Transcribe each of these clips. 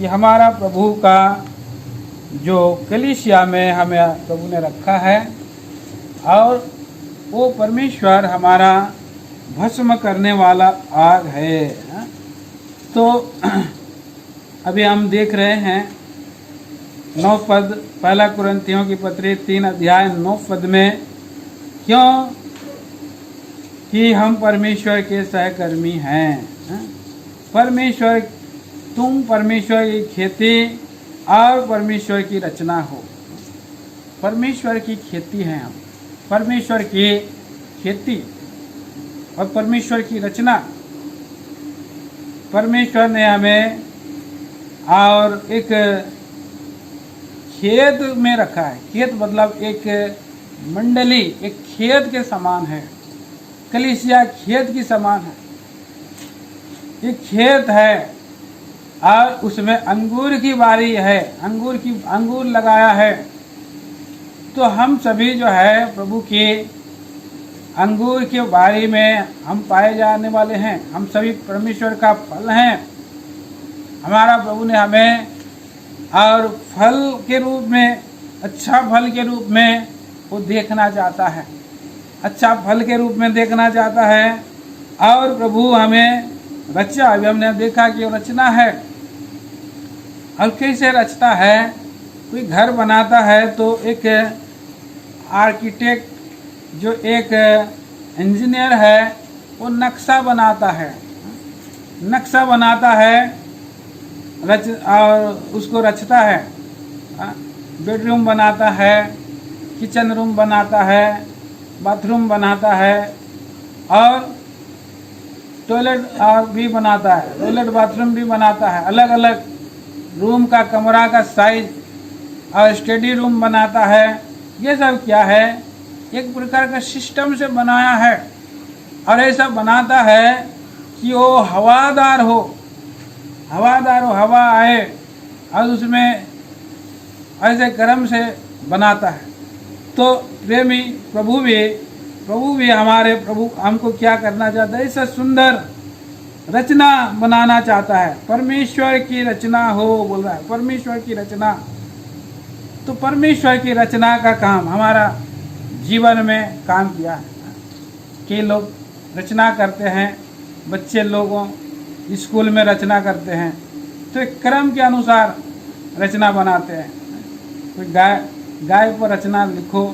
कि हमारा प्रभु का जो कलीसिया में हमें प्रभु ने रखा है और वो परमेश्वर हमारा भस्म करने वाला आग है। तो अभी हम देख रहे हैं 9 पद, पहला कुरिन्थियों की पत्री 3 अध्याय 9 पद में, क्यों कि हम परमेश्वर के सहकर्मी हैं। परमेश्वर, तुम परमेश्वर की खेती और परमेश्वर की रचना हो। परमेश्वर की खेती है हम, परमेश्वर की खेती और परमेश्वर की रचना। परमेश्वर ने हमें और एक खेत में रखा है। खेत मतलब एक मंडली, एक खेत के समान है। कलीसिया खेत की समान है। एक खेत है और उसमें अंगूर की बारी है, अंगूर लगाया है। तो हम सभी जो है प्रभु के अंगूर के बारी में हम पाए जाने वाले हैं। हम सभी परमेश्वर का फल हैं। हमारा प्रभु ने हमें और फल के रूप में, अच्छा फल के रूप में वो देखना चाहता है, अच्छा फल के रूप में देखना चाहता है। और प्रभु हमें रचा, अभी हमने देखा कि वो रचना है। और कैसे रचता है? कोई घर बनाता है तो एक आर्किटेक्ट, जो एक इंजीनियर है, वो नक्शा बनाता है, नक्शा बनाता है और उसको रचता है। बेडरूम बनाता है, किचन रूम बनाता है, बाथरूम बनाता है और टॉयलेट भी बनाता है, टॉयलेट बाथरूम भी बनाता है। अलग अलग रूम का, कमरा का साइज और स्टडी रूम बनाता है। ये सब क्या है? एक प्रकार का सिस्टम से बनाया है। और ऐसा बनाता है कि वो हवादार हो, हवा आए और उसमें ऐसे कर्म से बनाता है। तो प्रेमी प्रभु भी हमारे प्रभु हमको क्या करना चाहता है? ऐसा सुंदर रचना बनाना चाहता है। परमेश्वर की रचना हो बोल रहा है, परमेश्वर की रचना। तो परमेश्वर की रचना का काम हमारा जीवन में काम किया है। कई लोग रचना करते हैं, बच्चे लोगों स्कूल में रचना करते हैं तो एक क्रम के अनुसार रचना बनाते हैं। कोई गाय पर रचना लिखो,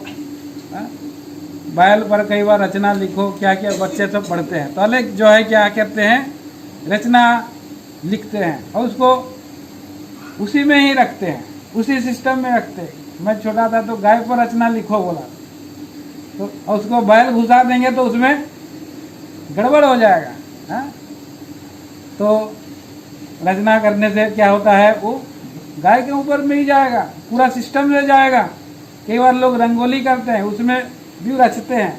बैल पर कई बार रचना लिखो, क्या क्या बच्चे तो पढ़ते हैं। पहले जो है क्या करते हैं? रचना लिखते हैं और उसको उसी में ही रखते हैं, उसी सिस्टम में रखते हैं। मैं छोटा था तो गाय पर रचना लिखो बोला, तो उसको बैल घुसा देंगे तो उसमें गड़बड़ हो जाएगा। तो रचना करने से क्या होता है? वो गाय के ऊपर में ही जाएगा, पूरा सिस्टम से जाएगा। कई बार लोग रंगोली करते हैं, उसमें भी रचते हैं।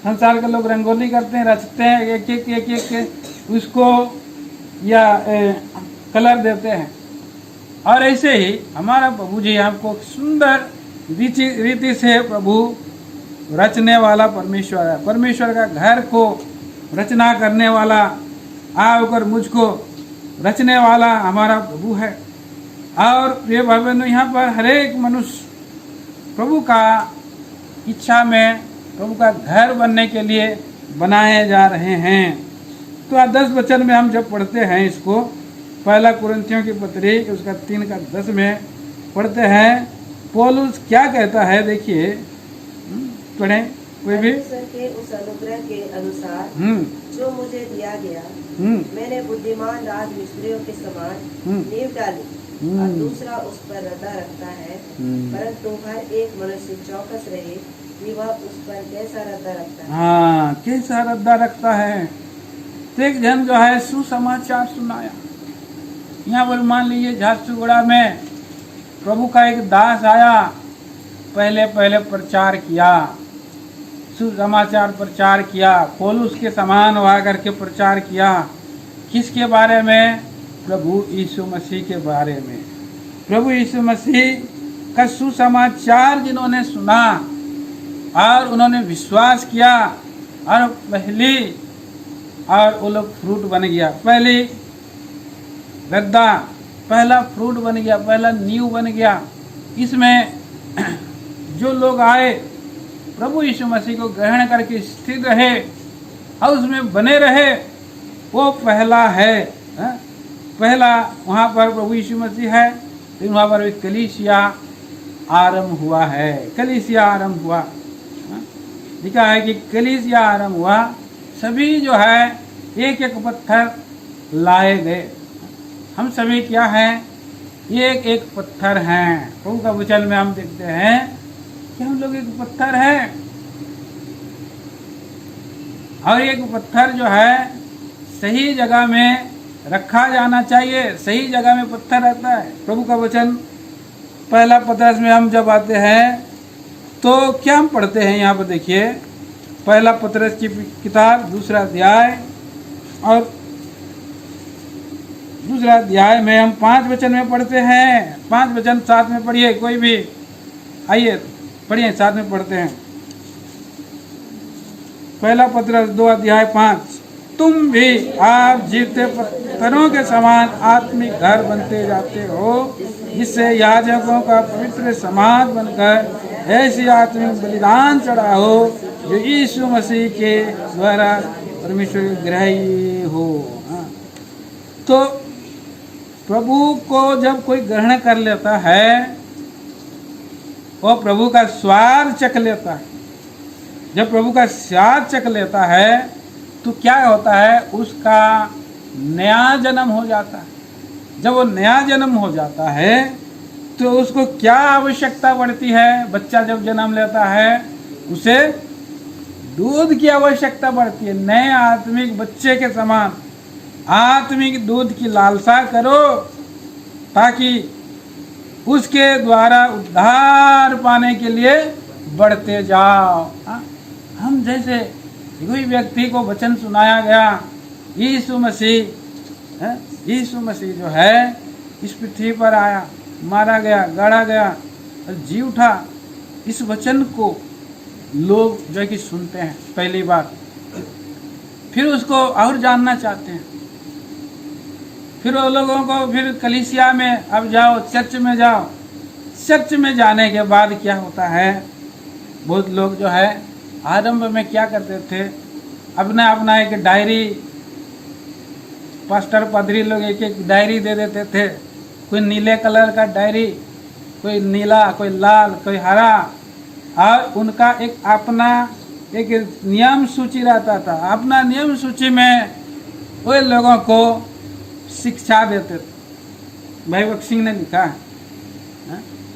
संसार के लोग रंगोली करते हैं, रचते हैं, एक उसको या कलर देते हैं। और ऐसे ही हमारा प्रभु जी हमको सुंदर रीति से प्रभु रचने वाला परमेश्वर है। परमेश्वर का घर को रचना करने वाला, आकर मुझको रचने वाला हमारा प्रभु है। और प्रिय भाई बहनों, यहाँ पर हरेक मनुष्य प्रभु का इच्छा में, प्रभु का घर बनने के लिए बनाए जा रहे हैं। तो 10 वचन में हम जब पढ़ते हैं इसको, पहला कुरिन्थियों की पत्री उसका 3:10 में पढ़ते हैं, पौलुस क्या कहता है? देखिए, पढ़ें कोई भी। के उस अनुग्रह के अनुसार जो मुझे दिया गया, मैंने बुद्धिमान राजमिस्त्रियों के समान नींव डाली और दूसरा उस पर रद्दा रखता है। परंतु हर एक मनुष्य चौकस रहे कि वह उस पर कैसा रद्दा रखता है। हाँ, कैसा रद्दा रखता है। तो एक जन जो है सुसमाचार सुनाया। यहाँ पर मान लीजिए झारसुगुड़ा में प्रभु का एक दास आया, पहले प्रचार किया, सुसमाचार प्रचार किया, पौलुस के समान हुआ करके प्रचार किया। किसके बारे में? प्रभु यीशु मसीह के बारे में। प्रभु यीशु मसीह का सुसमाचार जिन्होंने सुना और उन्होंने विश्वास किया और वो लोग फ्रूट बन गया। पहली रद्दा, पहला फ्रूट बन गया, पहला नींव बन गया। इसमें जो लोग आए प्रभु यीशु मसीह को ग्रहण करके स्थिर रहे और उसमें बने रहे, वो पहला है। पहला वहाँ पर प्रभु यीशु मसीह है, फिर वहाँ पर एक कलीसिया आरंभ हुआ है। कलीसिया आरंभ हुआ, लिखा है कि कलीसिया आरंभ हुआ, सभी जो है एक एक पत्थर लाए गए। हम सभी क्या हैं? एक एक पत्थर हैं। प्रभु का वचन में हम देखते हैं कि हम लोग एक पत्थर हैं, और एक पत्थर जो है सही जगह में रखा जाना चाहिए। सही जगह में पत्थर रहता है। प्रभु का वचन पहला पतरस में हम जब आते हैं तो क्या हम पढ़ते हैं? यहाँ पर देखिए, पहला पतरस की किताब 2 अध्याय और 2 अध्याय में हम 5 वचन में पढ़ते हैं। 5 वचन साथ में पढ़िए, कोई भी आइए पढ़िए, साथ में पढ़ते हैं। पहला पतरस 2 अध्याय 5, तुम भी आप जीते पत्थरों के समान आत्मिक घर बनते जाते हो, जिससे याजकों का पवित्र समाज बनकर ऐसी आत्मिक बलिदान चढ़ाओ जो यीशु मसीह के द्वारा परमेश्वर ग्रही हो। तो प्रभु को जब कोई ग्रहण कर लेता है, वो प्रभु का स्वाद चख लेता है। जब प्रभु का स्वाद चख लेता है तो क्या होता है? उसका नया जन्म हो जाता है। जब वो नया जन्म हो जाता है तो उसको क्या आवश्यकता पड़ती है? बच्चा जब जन्म लेता है उसे दूध की आवश्यकता पड़ती है। नए आत्मिक बच्चे के समान आत्मिक दूध की लालसा करो, ताकि उसके द्वारा उद्धार पाने के लिए बढ़ते जाओ। हम जैसे कोई व्यक्ति को वचन सुनाया गया, यीशु मसीह जो है इस पृथ्वी पर आया, मारा गया, गाड़ा गया और जी उठा। इस वचन को लोग जो है कि सुनते हैं पहली बार, फिर उसको और जानना चाहते हैं। फिर वो लोगों को फिर कलीसिया में अब जाओ, चर्च में जाओ। चर्च में जाने के बाद क्या होता है? बहुत लोग जो है आरंभ में क्या करते थे? अपना अपना एक डायरी, पास्टर पादरी लोग एक एक डायरी दे देते थे। कोई नीले कलर का डायरी, कोई नीला, कोई लाल, कोई हरा, और उनका एक अपना एक नियम सूची रहता था। अपना नियम सूची में वे लोगों को शिक्षा देते थे। भाई भक्त सिंह ने लिखा है,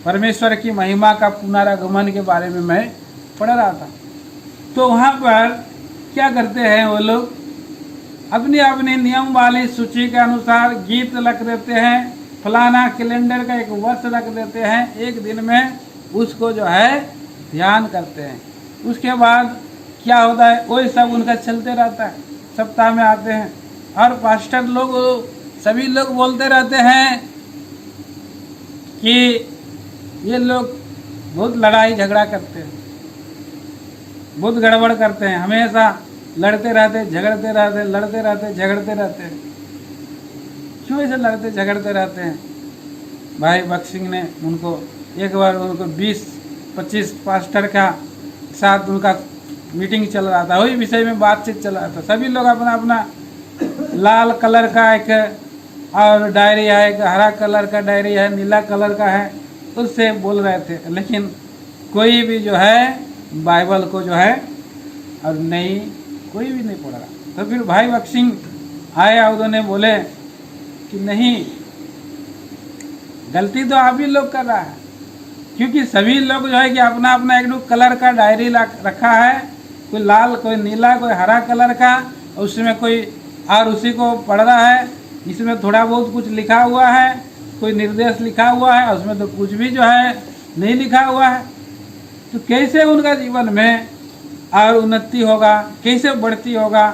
परमेश्वर की महिमा का पुनरागमन के बारे में मैं पढ़ रहा था। तो वहाँ पर क्या करते हैं वो लोग? अपनी अपनी नियम वाली सूची के अनुसार गीत रख देते हैं, फलाना कैलेंडर का एक वर्ष रख देते हैं। एक दिन में उसको जो है ध्यान करते हैं। उसके बाद क्या होता है? वही सब उनका चलते रहता है। सप्ताह में आते हैं और पास्टर लोग सभी लोग बोलते रहते हैं कि ये लोग बहुत लड़ाई झगड़ा करते हैं, बहुत गड़बड़ करते हैं, हमेशा लड़ते रहते, झगड़ते रहते, लड़ते रहते, झगड़ते रहते हैं। क्यों ऐसे लड़ते झगड़ते रहते हैं? भाई भक्त सिंह ने उनको एक बार उनको 20-25 पास्टर का साथ उनका मीटिंग चल रहा था, वही विषय में बातचीत चल रहा था। सभी लोग अपना अपना लाल कलर का एक और डायरी है, एक हरा कलर का डायरी है, नीला कलर का है, उससे बोल रहे थे। लेकिन कोई भी जो है बाइबल को जो है और नहीं, कोई भी नहीं पढ़ रहा। तो फिर भाई भक्त सिंह आए और उन्होंने बोले कि नहीं, गलती तो आप ही लोग कर रहा है, क्योंकि सभी लोग जो है कि अपना अपना एक कलर का डायरी रखा है, कोई लाल, कोई नीला, कोई हरा कलर का, उसमें कोई और उसी को पढ़ रहा है। इसमें थोड़ा बहुत कुछ लिखा हुआ है, कोई निर्देश लिखा हुआ है, उसमें तो कुछ भी जो है नहीं लिखा हुआ है। तो कैसे उनका जीवन में और उन्नति होगा, कैसे बढ़ती होगा,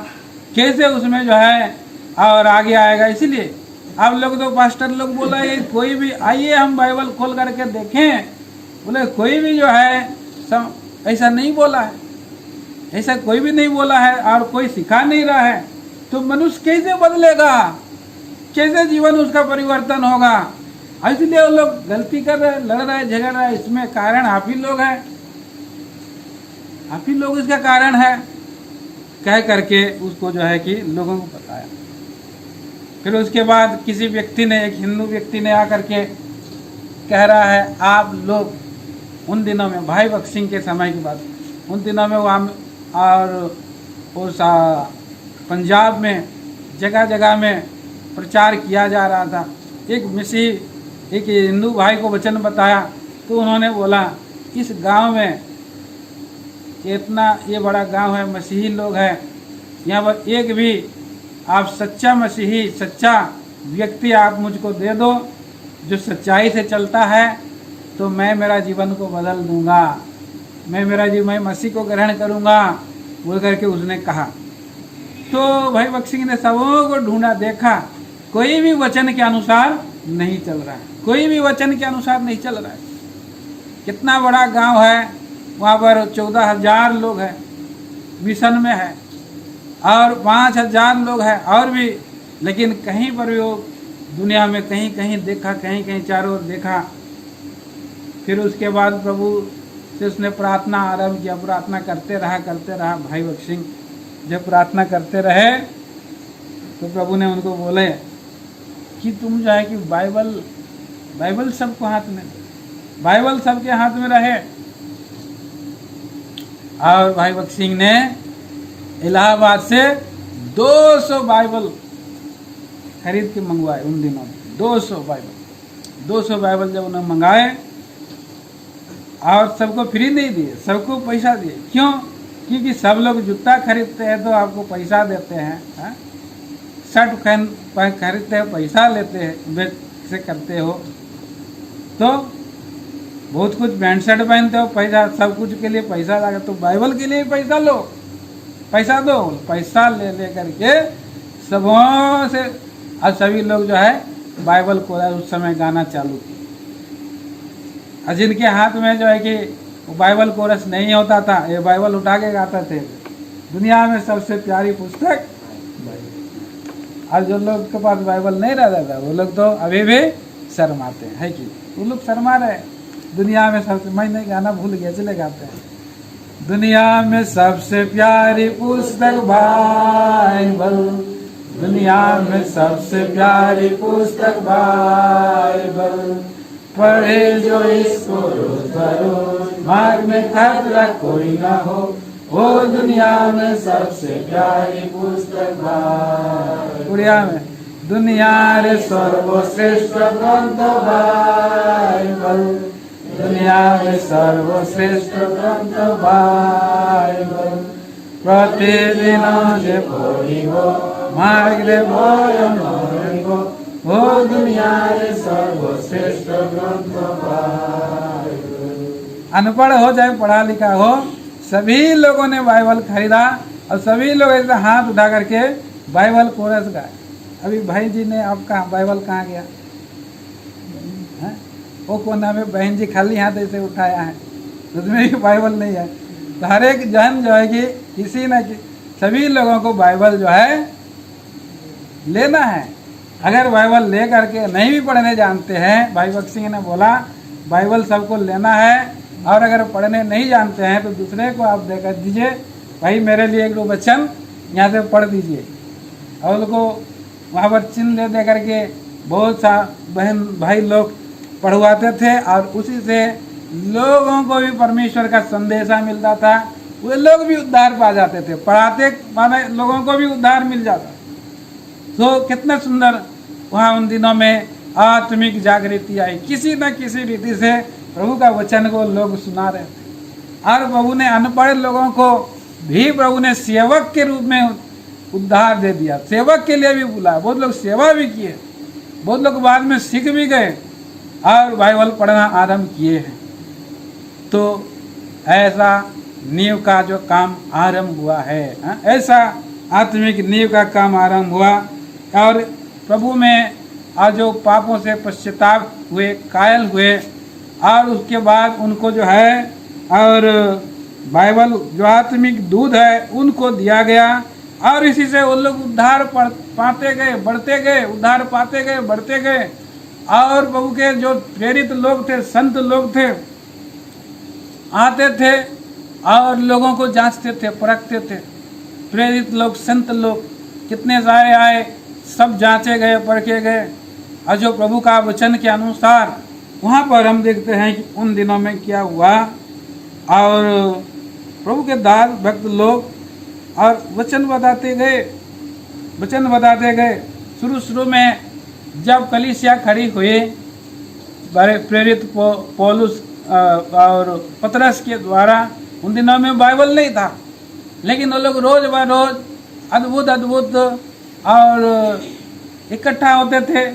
कैसे उसमें जो है और आगे आएगा? इसलिए आप लोग तो पास्टर लोग बोला है कोई भी आइए हम बाइबल खोल करके देखें, बोले कोई भी जो है ऐसा नहीं बोला है, ऐसा कोई भी नहीं बोला है और कोई सिखा नहीं रहा है। तो मनुष्य कैसे बदलेगा? कैसे जीवन उसका परिवर्तन होगा? इसलिए वो लोग गलती कर रहे, लड़ रहे, झगड़ रहे, इसमें कारण आप ही लोग हैं, आप ही लोग इसका कारण है, कह करके उसको जो है कि लोगों को बताया। फिर उसके बाद किसी व्यक्ति ने, एक हिंदू व्यक्ति ने आकर के कह रहा है, आप लोग उन दिनों में, भाई भगत सिंह के समय की बात, उन दिनों में और उस पंजाब में जगह जगह में प्रचार किया जा रहा था। एक मसीह, एक हिंदू भाई को वचन बताया तो उन्होंने बोला, इस गांव में इतना ये बड़ा गांव है, मसीही लोग हैं, यहाँ पर एक भी आप सच्चा मसीही, सच्चा व्यक्ति आप मुझको दे दो जो सच्चाई से चलता है, तो मैं मेरा जीवन को बदल दूंगा, मैं मसीह को ग्रहण करूंगा, बोल करके उसने कहा। तो भाई भगत सिंह ने सबों को ढूंढा, देखा, कोई भी वचन के अनुसार नहीं चल रहा है, कोई भी वचन के अनुसार नहीं चल रहा है। कितना बड़ा गांव है, वहाँ पर 14,000 लोग हैं, मिशन में है, और 5,000 लोग हैं और भी, लेकिन कहीं पर भी वो दुनिया में कहीं कहीं देखा, कहीं कहीं चारों ओर देखा। फिर उसके बाद प्रभु से उसने प्रार्थना आरंभ किया, प्रार्थना करते रहा भाई भगत सिंह। जब प्रार्थना करते रहे तो प्रभु ने उनको बोले कि तुम जो है कि बाइबल सबको हाथ में, बाइबल सबके हाथ में रहे। और भाई भगत सिंह ने इलाहाबाद से 200 बाइबल खरीद के मंगवाए उन दिनों में। 200 बाइबल जब उन्होंने मंगाए, और सबको फ्री नहीं दिए, सबको पैसा दिए। क्यों? क्योंकि सब लोग जूता खरीदते हैं तो आपको पैसा देते हैं, शर्ट खरीदते हैं पैसा लेते हैं, बेच से करते हो, तो बहुत कुछ पैंट शर्ट पहनते हो, पैसा, सब कुछ के लिए पैसा लगा, तो बाइबल के लिए पैसा लो, पैसा दो, पैसा ले करके सबों से। और सभी लोग जो है बाइबल को उस समय गाना चालू किया, और जिनके हाथ में जो है कि बाइबल कोरस नहीं होता था, ये बाइबल उठा के गाते थे, दुनिया में सबसे प्यारी पुस्तक बाइबल। और जो लोग के पास बाइबल नहीं रहता था वो लोग तो अभी भी शर्माते हैं, है कि वो लोग शर्मा रहे। दुनिया में सबसे, मैं गाना भूल गया, चले गाते हैं, दुनिया में सबसे प्यारी पुस्तक बाइबल, दुनिया में सबसे प्यारी पुस्तक बाइबल, पढ़े जो इसको रोज बरोज, मार्ग में खतरा कोई ना हो, वो दुनिया में सबसे प्यारी पुस्तक बाइबल। उड़िया में, दुनिया रे सर्वश्रेष्ठ ग्रंथ बाइबल, दुनिया में सर्वश्रेष्ठ ग्रंथ बाइबल, प्रतिदिन जे पढ़िबो मार्ग रे भय नहिबो, वो दुनिया रे सर्वश्रेष्ठ ग्रंथ बाइबल। अनपढ़ हो चाहे पढ़ा लिखा हो, सभी लोगों ने बाइबल खरीदा और सभी लोग ऐसा हाथ उठा करके बाइबल कोरस गाए। अभी भाई जी ने आपका बाइबल कहाँ गया? वो कोना में बहन जी खाली हाथ ऐसे उठाया है, उसमें भी बाइबल नहीं है। तो हर एक जन जो है कि किसी न सभी लोगों को बाइबल जो है लेना है। अगर बाइबल ले करके नहीं भी पढ़ने जानते हैं, भाई भगत सिंह ने बोला बाइबल सबको लेना है, और अगर पढ़ने नहीं जानते हैं तो दूसरे को आप देकर दीजिए, भाई मेरे लिए एक दो वचन यहाँ से पढ़ दीजिए। और उनको वहाँ पर चिन्ह दे करके बहुत सा बहन भाई लोग पढ़वाते थे, और उसी से लोगों को भी परमेश्वर का संदेशा मिलता था, वे लोग भी उद्धार पा जाते थे, पढ़ाते माने लोगों को भी उद्धार मिल जाता। तो कितना सुंदर वहाँ उन दिनों में आत्मिक जागृति आई, किसी न किसी रीति से प्रभु का वचन को लोग सुना रहे थे। और प्रभु ने अनपढ़ लोगों को भी प्रभु ने सेवक के रूप में उद्धार दे दिया, सेवक के लिए भी बुलाया। बहुत लोग सेवा भी किए, बहुत लोग बाद में सीख भी गए और बाइबल पढ़ना आरंभ किए हैं। तो ऐसा नींव का जो काम आरंभ हुआ है, ऐसा आत्मिक नींव का काम आरंभ हुआ। और प्रभु में आज जो पापों से पश्चाताप हुए, कायल हुए, और उसके बाद उनको जो है और बाइबल जो आत्मिक दूध है उनको दिया गया, और इसी से वो लोग उद्धार पाते गए, बढ़ते गए, उद्धार पाते गए, बढ़ते गए। और प्रभु के जो प्रेरित लोग थे, संत लोग थे, आते थे और लोगों को जांचते थे, परखते थे। प्रेरित लोग, संत लोग कितने सारे आए, सब जांचे गए, परखे गए, और जो प्रभु का वचन के अनुसार वहाँ पर हम देखते हैं कि उन दिनों में क्या हुआ। और प्रभु के दास भक्त लोग और वचन बताते गए, वचन बताते गए। शुरू में जब कलीसिया खड़ी हुई, प्रेरित पौलुस और पतरस के द्वारा, उन दिनों में बाइबल नहीं था, लेकिन वो लोग रोज ब रोज अद्भुत और इकट्ठा होते थे,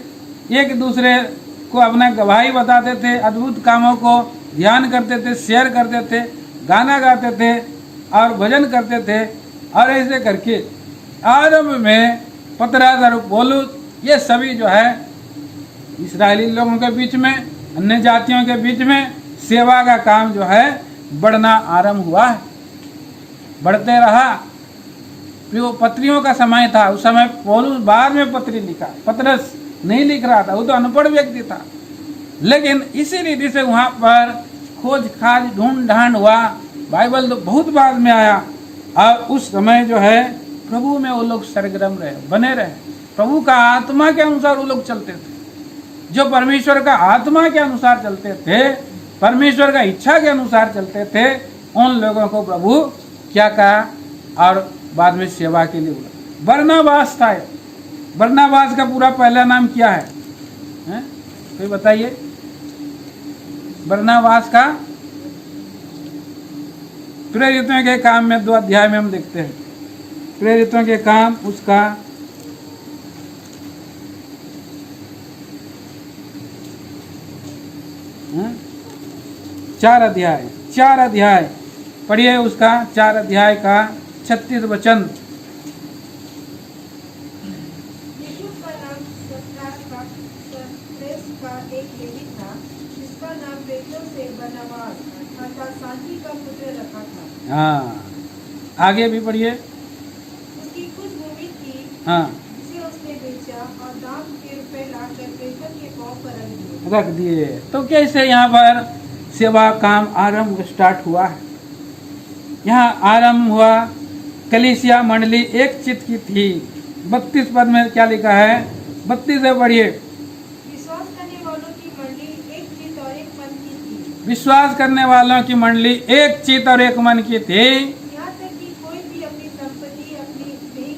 एक दूसरे को अपना गवाही बताते थे, अद्भुत कामों को ध्यान करते थे, शेयर करते थे, गाना गाते थे और भजन करते थे। और ऐसे करके आरंभ में पतरस और पौलुस ये सभी जो है इस्राएली लोगों के बीच में, अन्य जातियों के बीच में सेवा का काम जो है बढ़ना आरंभ हुआ है, बढ़ते रहा। फिर वो पत्रियों का समय था, उस समय पौलुस बाद में पत्री लिखा, पतरस नहीं लिख रहा था, वो तो अनपढ़ व्यक्ति था। लेकिन इसी रीति से वहाँ पर खोज खाज ढूंढ ढांड हुआ, बाइबल तो बहुत बाद में आया। और उस समय जो है प्रभु में वो लोग सरगर्म रहे, बने रहे, प्रभु का आत्मा के अनुसार वो लोग चलते थे। जो परमेश्वर का आत्मा के अनुसार चलते थे, परमेश्वर का इच्छा के अनुसार चलते थे, उन लोगों को प्रभु क्या कहा, और बाद में सेवा के लिए बोला। बरनबास था। बरनबास का पूरा पहला नाम क्या है, कोई बताइए? बरनबास का प्रेरितों के काम में 2 अध्याय में हम देखते हैं। प्रेरितों के काम उसका 4 अध्याय पढ़िए, उसका 4 अध्याय का 36 वचन। हाँ, आगे भी पढ़िए। उसकी कुछ भूमि थी, हाँ, जिसे उसने बेचा और दाम के रुपए लाकर प्रेषक के पांव पर रख दिए। तो कैसे यहाँ पर सेवा काम आरंभ स्टार्ट हुआ है? यहाँ आरंभ हुआ, कलीसिया मंडली एक चित्त की थी। 32 पद में क्या लिखा है? 32 से पढ़िए। विश्वास करने वालों की मंडली एक चित्त और एक मन की थी। विश्वास करने वालों की मंडली एक चित्त और एक मन की थी। यहाँ तक कि कोई भी अपनी संपत्ति अपनी नहीं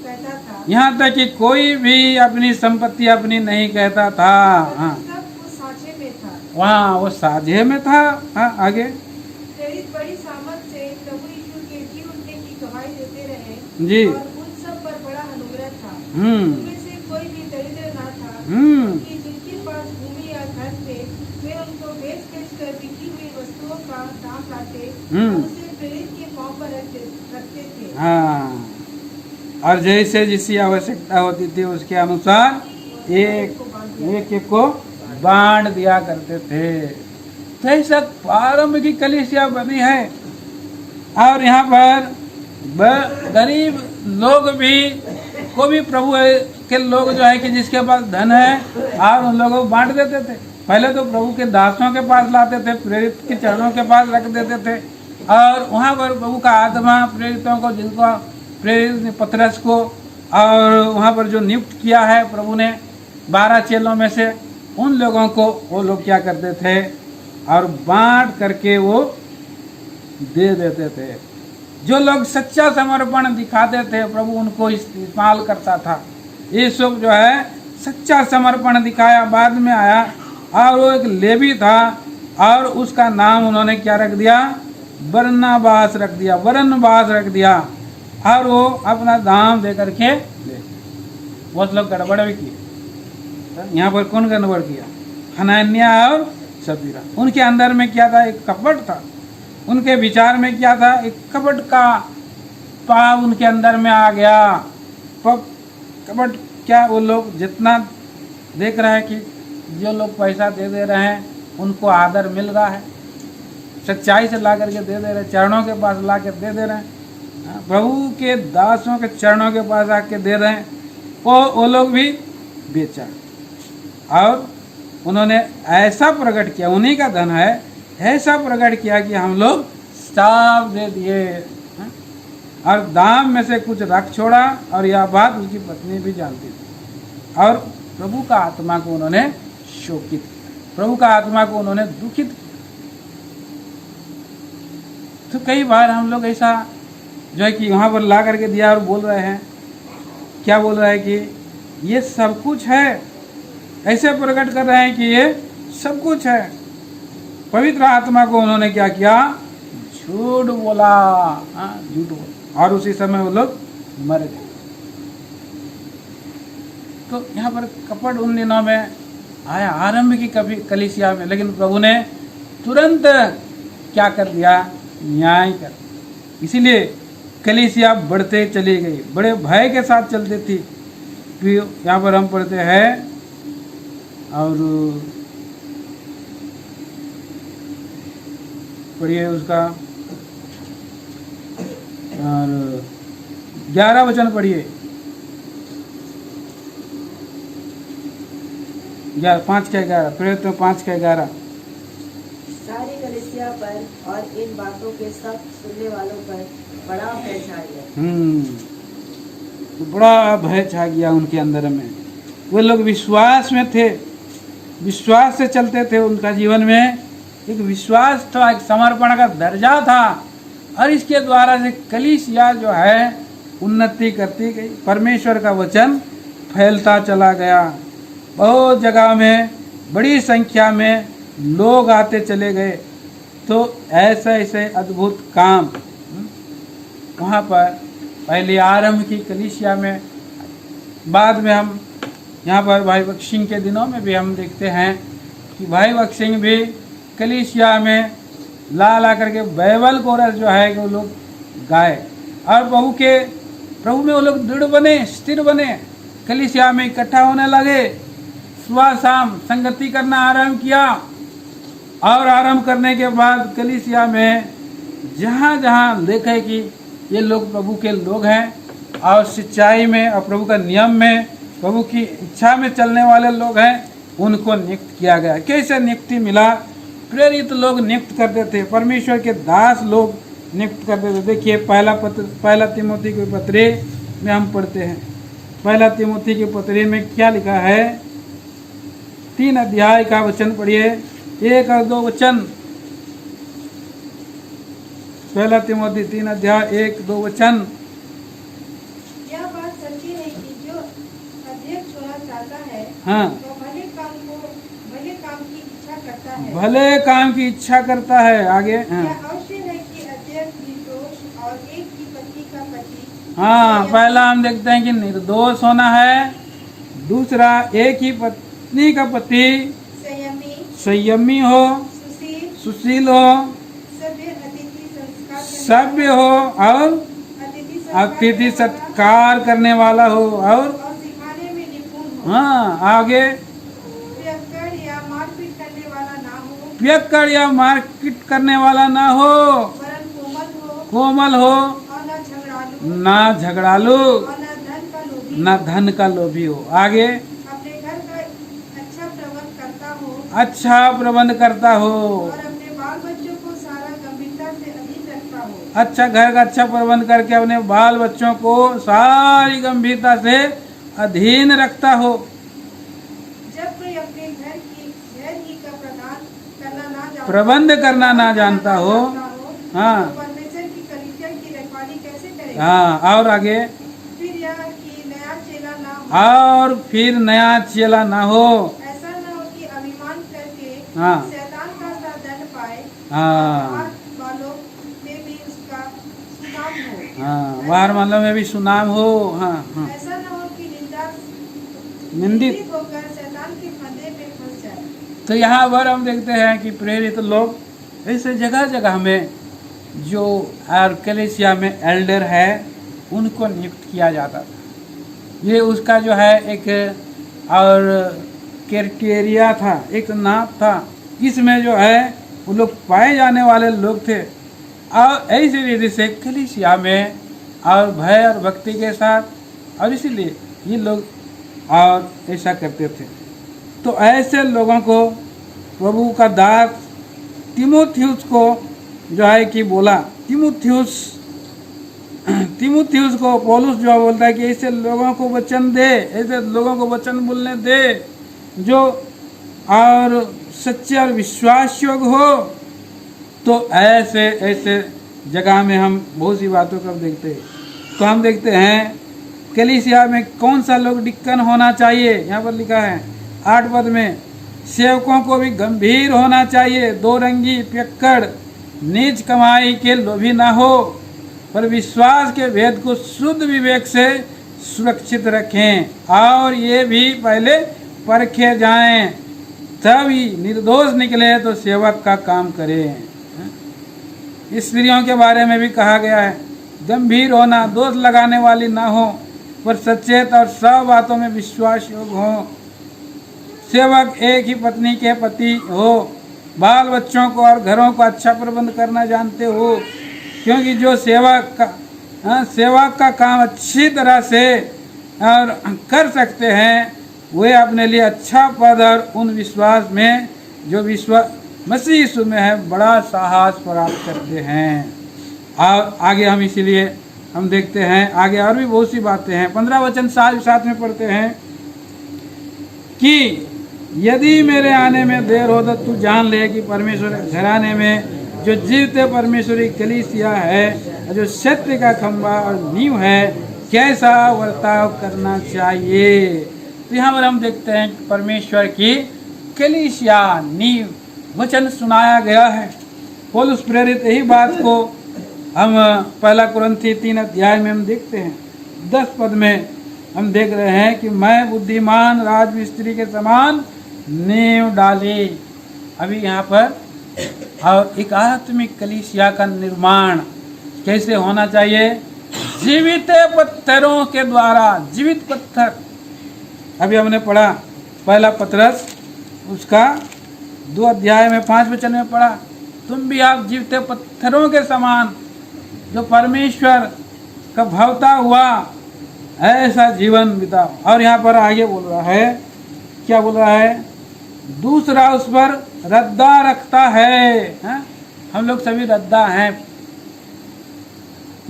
कहता था। यहाँ तक कि कोई भी अपनी संपत्ति अपनी नहीं कहता था। हाँ, सब उस साझे में था। वहाँ वो साझे में था। हाँ, आगे। प्रेरित बड़ी सामर्थ से प्रभु यीशु के जी उठने की गवाही देते रहे जी। और उन सब पर बड़ा अनुग्रह था। उनमें से कोई भी दरिद्र ना था, क्योंकि जिनके पास भूमि या घर थे वे उनको बेच कर बिकी हुई वस्तुओं का दाम लाते और उसे प्रेरित के पांव पर रखते थे। हाँ, और जैसे जिसकी आवश्यकता होती थी उसके अनुसार एक को बांट दिया करते थे। तो ऐसा प्रारंभ की कलीसिया बनी है। और यहाँ पर गरीब लोग भी को भी प्रभु के लोग जो है कि जिसके पास धन है, और उन लोगों को बांट देते थे। पहले तो प्रभु के दासों के पास लाते थे, प्रेरित के चरणों के पास रख देते थे, और वहाँ पर प्रभु का आत्मा प्रेरितों को, जिनको प्रेरित ने पतरस को और वहाँ पर जो नियुक्त किया है प्रभु ने 12 चेलों में से, उन लोगों को वो लोग क्या करते थे और बांट करके वो दे देते थे। जो लोग सच्चा समर्पण दिखाते थे प्रभु उनको इस्तेमाल करता था। ये सब जो है सच्चा समर्पण दिखाया, बाद में आया, और वो एक लेवी था और उसका नाम उन्होंने क्या रख दिया? बरनबास रख दिया, बरनबास रख दिया। और वो अपना दाम दे करके ले। बहुत लोग गड़बड़ भी किए। यहाँ पर कौन गड़बड़ किया? हनन्याह और सफीरा। उनके अंदर में क्या था? एक कपट था। उनके विचार में क्या था? एक कपट का पाव उनके अंदर में आ गया। कपट क्या? वो लोग जितना देख रहे हैं कि जो लोग पैसा दे रहे हैं उनको आदर मिल रहा है, सच्चाई से ला करके दे रहे हैं, चरणों के पास ला कर दे रहे हैं, प्रभु के दासों के चरणों के पास आके दे रहे हैं, वो लोग भी बेचा और उन्होंने ऐसा प्रकट किया, उन्हीं का धन है, ऐसा प्रकट किया कि हम लोग श्राप दे दिए, और दाम में से कुछ रख छोड़ा, और यह बात उसकी पत्नी भी जानती थी। और प्रभु का आत्मा को उन्होंने शोकित किया, प्रभु का आत्मा को उन्होंने दुखित किया। तो कई बार हम लोग ऐसा जो है कि वहाँ पर ला करके दिया और बोल रहे हैं, क्या बोल रहे हैं कि ये सब कुछ है, ऐसे प्रकट कर रहे हैं कि ये सब कुछ है। पवित्र आत्मा को उन्होंने क्या किया, झूठ बोला, झूठ बोला, और उसी समय वो लोग मर गए। तो यहाँ पर कपट उन दिनों में आया, आरंभ की कभी कलीसिया में, लेकिन प्रभु ने तुरंत क्या कर दिया, न्याय कर। इसीलिए कलीसिया बढ़ते चली गई, बड़े भय के साथ चलती थी। फिर यहाँ पर हम पढ़ते हैं और पढ़िए उसका, और 11 वचन पढ़िए, 5 के 11, प्रेरित 5 के 11। सारी कलीसिया पर और इन बातों के सब सुनने वालों पर बड़ा भय छा गया। तो बड़ा भय छा गया उनके अंदर में। वे लोग विश्वास में थे, विश्वास से चलते थे, उनका जीवन में एक विश्वास था, एक समर्पण का दर्जा था, और इसके द्वारा से कलीसिया जो है उन्नति करती गई। परमेश्वर का वचन फैलता चला गया, बहुत जगह में बड़ी संख्या में लोग आते चले गए। तो ऐसे ऐसे अद्भुत काम वहाँ पर पहले आरंभ की कलीसिया में, बाद में हम यहाँ पर भाई बख्शिंग के दिनों में भी हम देखते हैं कि भाई बख्शिंग भी कलीसिया में ला करके बाइबल कोरस जो है वो लोग गाए, और प्रभु में वो लोग दृढ़ बने, स्थिर बने, कलीसिया में इकट्ठा होने लगे, सुबह शाम संगति करना आरंभ किया। और आरंभ करने के बाद कलीसिया में जहाँ जहाँ देखे कि ये लोग प्रभु के लोग हैं, और सच्चाई में और प्रभु का नियम में, प्रभु की इच्छा में चलने वाले लोग हैं, उनको नियुक्त किया गया। कैसे नियुक्ति मिला? प्रेरित लोग नियुक्त करते थे, परमेश्वर के दास लोग नियुक्त करते थे। देखिए पहला तिमोथी के पत्री में हम पढ़ते हैं, पहला तिमोथी के पत्री में क्या लिखा है, 3 अध्याय का वचन पढ़िए, 1 और 2 वचन। पहला तिमोथी 3 अध्याय 1-2 वचन। यह बात सच्ची है कि जो अध्यक्ष होना चाहता है, हाँ, तो भले काम की इच्छा करता है, भले काम की इच्छा करता है। आगे हाँ, यह अवश्य है कि अध्यक्ष निर्दोष और एक ही पत्नी का पति। हाँ, पहला हम देखते हैं कि निर्दोष होना है, दूसरा एक ही पत्नी का पति, संयमी हो, सुशील हो, सभ्य हो, और अतिथि सत्कार करने वाला हो, और सिखाने में निपुण हो। हाँ, आगे पियक्कड़ या मारपीट करने वाला ना हो, पियक्कड़ या मारपीट करने वाला ना हो, वरन कोमल हो, और ना झगड़ालू, और न धन का लोभी हो। आगे अपने घर का अच्छा प्रबंध करता हो, और अपने बाल बच्चों को सारा गंभीरता से अधीन रखता हो। अच्छा घर का अच्छा प्रबंध करके अपने बाल बच्चों को सारी गंभीरता से अधीन रखता हो। जब कोई अपने घर ही का प्रबंध करना ना जानता हो, हाँ, तो परमेश्वर की कलीसिया की रखवाली कैसे करेगा? हाँ, और आगे फिर यह कि नया चेला ना हो, और फिर नया चेला ना हो, ऐसा न हो कि अभिमान करके हाँ, शैतान का सा दंड पाए, हाँ, वालों में भी उसका सुनाम हो। हाँ, बाहर वालों में भी सुनाम हो, हाँ, हाँ, ऐसा न हो कि निंदित होकर शैतान के फंदे में फंस जाए। तो यहाँ पर हम देखते हैं कि प्रेरित लोग ऐसे जगह जगह में जो कलीसिया में एल्डर है उनको नियुक्त किया जाता था। ये उसका जो है एक और क्राइटेरिया था, एक नाप था, इसमें जो है वो लोग पाए जाने वाले लोग थे। और ऐसी रीति से कलीसिया में और भय और भक्ति के साथ, और इसीलिए ये लोग और ऐसा करते थे। तो ऐसे लोगों को प्रभु का दास तीमुथियुस को जो है कि बोला, तीमुथियुस को पौलुस जो बोलता है कि ऐसे लोगों को वचन दे, ऐसे लोगों को वचन बोलने दे जो और सच्चे और विश्वास योग्य हो। तो ऐसे ऐसे जगह में हम बहुत सी बातों को देखते हैं। तो हम देखते हैं कलीसिया में कौन सा लोग डिक्कन होना चाहिए। यहाँ पर लिखा है 8 पद में, सेवकों को भी गंभीर होना चाहिए, दो रंगी, पियक्कड़, नीच कमाई के लोभी ना हो, पर विश्वास के भेद को शुद्ध विवेक से सुरक्षित रखें और ये भी पहले परखे जाएं, तब ही निर्दोष निकले तो सेवक का काम करें। स्त्रियों के बारे में भी कहा गया है, गंभीर होना, दोष लगाने वाली ना हो, पर सचेत और सब बातों में विश्वास योग्य हो। सेवक एक ही पत्नी के पति हो, बाल बच्चों को और घरों का अच्छा प्रबंध करना जानते हो, क्योंकि जो सेवक का काम अच्छी तरह से और कर सकते हैं वे अपने लिए अच्छा पद और उन विश्वास में जो विश्वास मसीह यीशु में है बड़ा साहस प्राप्त करते हैं। और आगे हम इसीलिए हम देखते हैं आगे और भी बहुत सी बातें हैं। 15 वचन साथ में पढ़ते हैं कि यदि मेरे आने में देर हो तो तू जान ले कि परमेश्वर के घराने में जो जीवते परमेश्वरी कलीसिया है, जो सत्य का खंभा और नींव है, कैसा वर्ताव करना चाहिए। तो यहाँ पर हम देखते हैं परमेश्वर की कलीसिया नींव वचन सुनाया गया है। पौलुस प्रेरित यही बात को हम 1 कुरिन्थी 3 अध्याय में हम देखते हैं। 10 पद में हम देख रहे हैं कि मैं बुद्धिमान राजमिस्त्री के समान नींव डाली। अभी यहाँ पर और एक आत्मिक कलीसिया का निर्माण कैसे होना चाहिए, जीवित पत्थरों के द्वारा। जीवित पत्थर अभी हमने पढ़ा 1 पतरस उसका 2 अध्याय में 5 वचन में पढ़ा, तुम भी आप जीवित पत्थरों के समान जो परमेश्वर का भावता हुआ ऐसा जीवन बिताओ। और यहाँ पर आगे बोल रहा है, क्या बोल रहा है, दूसरा उस पर रद्दा रखता है। हम लोग सभी रद्दा हैं।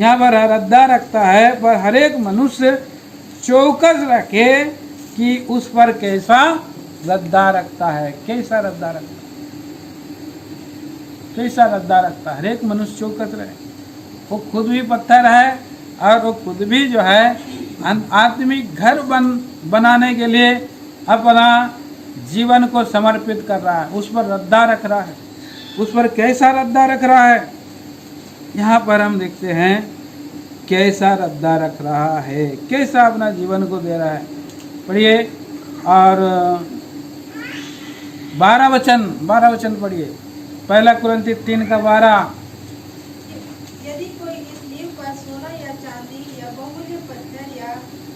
यहाँ पर रद्दा रखता है, पर हर एक मनुष्य चौकस रखे कि उस पर कैसा रद्दा रखता है। कैसा रद्दा रखता है, कैसा रद्दा रखता है। हर एक मनुष्य चौकस रहे। वो खुद भी पत्थर है और वो खुद भी जो है आत्मिक घर बनाने के लिए अपना जीवन को समर्पित कर रहा है, उस पर रद्दा रख रहा है। उस पर कैसा रद्दा रख रहा है, यहाँ पर हम देखते हैं कैसा रद्दा रख रहा है, कैसा अपना जीवन को दे रहा है। पढ़िए और 12 वचन पढ़िए। 1 कुरिन्थी 3 का 12। यदि कोई इस नींव पर सोना या चांदी या बहुमूल्य पत्थर या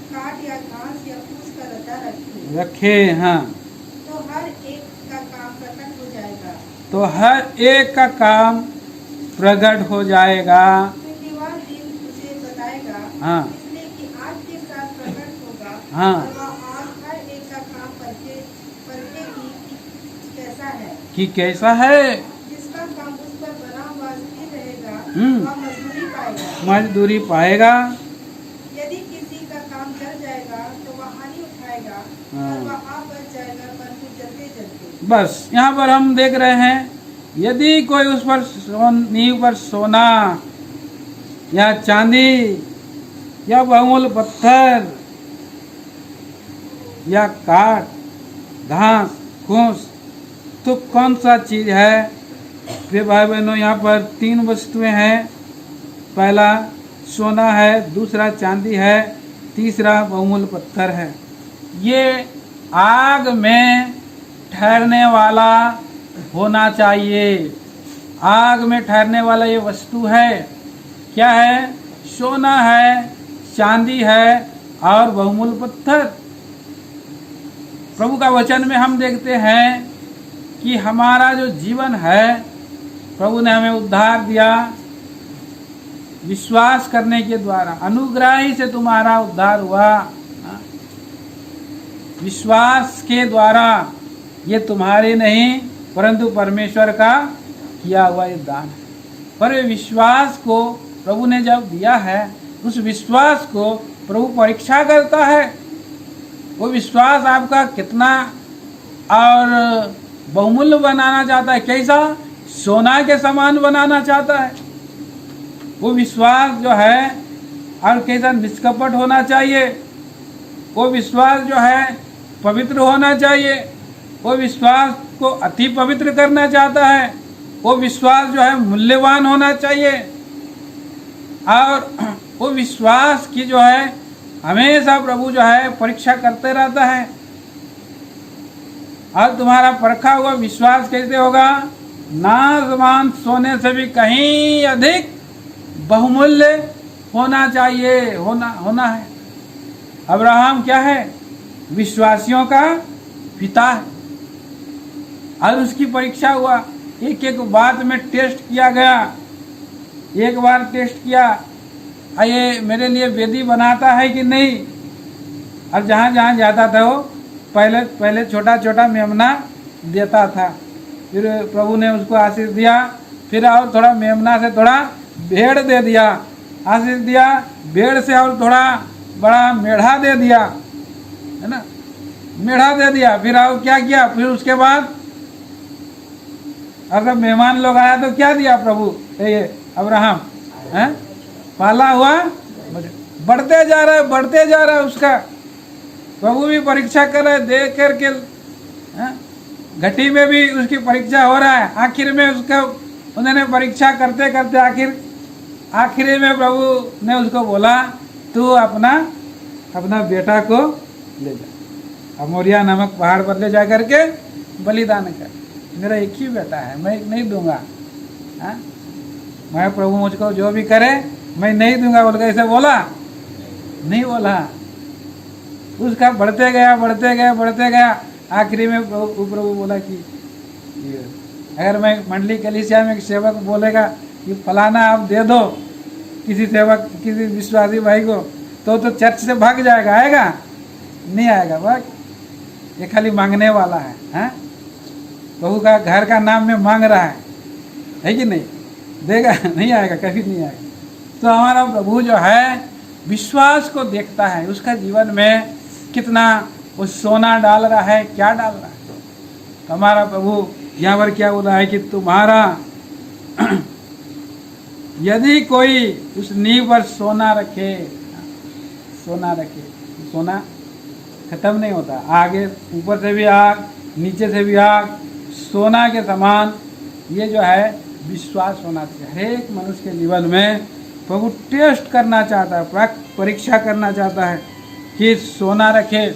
काठ या घास या फूस का रद्दा रखे, हाँ, तो हर एक का काम प्रकट हो जाएगा। तो हर एक का काम प्रकट हो जाएगा, क्योंकि वह दिन उसे बताएगा। हाँ, इसलिए कि आग के साथ प्रकट होगा। हाँ, और वह आग हर एक का काम परखे कैसा है, कि कैसा है। जिसका काम उस पर बना हुआ स्थिर रहेगा वह मजदूरी पाएगा। यदि किसी का काम जल जाएगा तो वह हानि उठाएगा, और वह आप बच जाएगा परंतु जलते जलते। बस यहाँ पर हम देख रहे हैं, यदि कोई उस पर नींव पर सोना या चांदी या बहुमूल्य पत्थर या काठ घास फूस, तो कौन सा चीज है। फिर भाई बहनों यहाँ पर 3 वस्तुएं हैं। पहला सोना है, दूसरा चांदी है, तीसरा बहुमूल्य पत्थर है। ये आग में ठहरने वाला होना चाहिए। आग में ठहरने वाला ये वस्तु है। क्या है, सोना है, चांदी है और बहुमूल्य पत्थर। प्रभु का वचन में हम देखते हैं कि हमारा जो जीवन है, प्रभु ने हमें उद्धार दिया विश्वास करने के द्वारा। अनुग्रह ही से तुम्हारा उद्धार हुआ, विश्वास के द्वारा ये तुम्हारी नहीं परंतु परमेश्वर का किया हुआ ये दान है। पर ये विश्वास को प्रभु ने जब दिया है, उस विश्वास को प्रभु परीक्षा करता है। वो विश्वास आपका कितना और बहुमूल्य बनाना चाहता है, कैसा सोना के समान बनाना चाहता है। वो विश्वास जो है और कैसा निष्कपट होना चाहिए, वो विश्वास जो है पवित्र होना चाहिए, वो विश्वास को अति पवित्र करना चाहता है, वो विश्वास जो है मूल्यवान होना चाहिए। और वो विश्वास की जो है हमेशा प्रभु जो है परीक्षा करते रहता है। और तुम्हारा परखा हुआ विश्वास कैसे होगा? नाशवान सोने से भी कहीं अधिक बहुमूल्य होना चाहिए, होना है। अब्राहम क्या है? विश्वासियों का पिता है। और उसकी परीक्षा हुआ, एक एक बात में टेस्ट किया गया। एक बार टेस्ट किया, ये मेरे लिए वेदी बनाता है कि नहीं। और जहाँ जहाँ जाता था वो पहले छोटा छोटा मेमना देता था। फिर प्रभु ने उसको आशीष दिया, फिर और थोड़ा मेमना से थोड़ा भेड़ दे दिया, आशीष दिया। भेड़ से और थोड़ा बड़ा मेढ़ा दे दिया, है ना, मेढ़ा दे दिया। फिर और क्या किया? फिर उसके बाद अगर मेहमान लोग आया तो क्या दिया प्रभु? ये अब्राहम है पाला हुआ बढ़ते जा रहा है उसका। प्रभु भी परीक्षा कर रहे, देख करके घटी में भी उसकी परीक्षा हो रहा है। आखिर में उसका उन्होंने परीक्षा करते करते आखिर में प्रभु ने उसको बोला, तू अपना बेटा को ले जा, अमोरिया नामक पहाड़ पर ले जा करके बलिदान कर। मेरा एक ही बेटा है, मैं नहीं दूंगा। मैं प्रभु मुझको जो भी करे मैं नहीं दूंगा बोल के ऐसे बोला? नहीं बोला। उसका बढ़ते गया। आखिरी में प्रभु बोला कि अगर मैं मंडली कलीसिया में एक सेवक बोलेगा कि फलाना आप दे दो किसी विश्वासी भाई को, तो चर्च से भाग जाएगा, आएगा नहीं? आएगा। भाग, ये खाली मांगने वाला है, हैं? प्रभु का घर का नाम में मांग रहा है कि नहीं? देगा? नहीं आएगा, कभी नहीं आएगा। तो हमारा प्रभु जो है विश्वास को देखता है, उसका जीवन में कितना वो सोना डाल रहा है, क्या डाल रहा है। तो हमारा प्रभु यहाँ पर क्या बोला है कि तुम्हारा यदि कोई उस नींव पर सोना रखे, सोना खत्म नहीं होता, आगे ऊपर से भी आग, नीचे से भी आग, सोना के समान ये जो है विश्वास होना चाहिए। हर एक मनुष्य के जीवन में प्रभु टेस्ट करना चाहता है, परीक्षा करना चाहता है कि सोना रखे,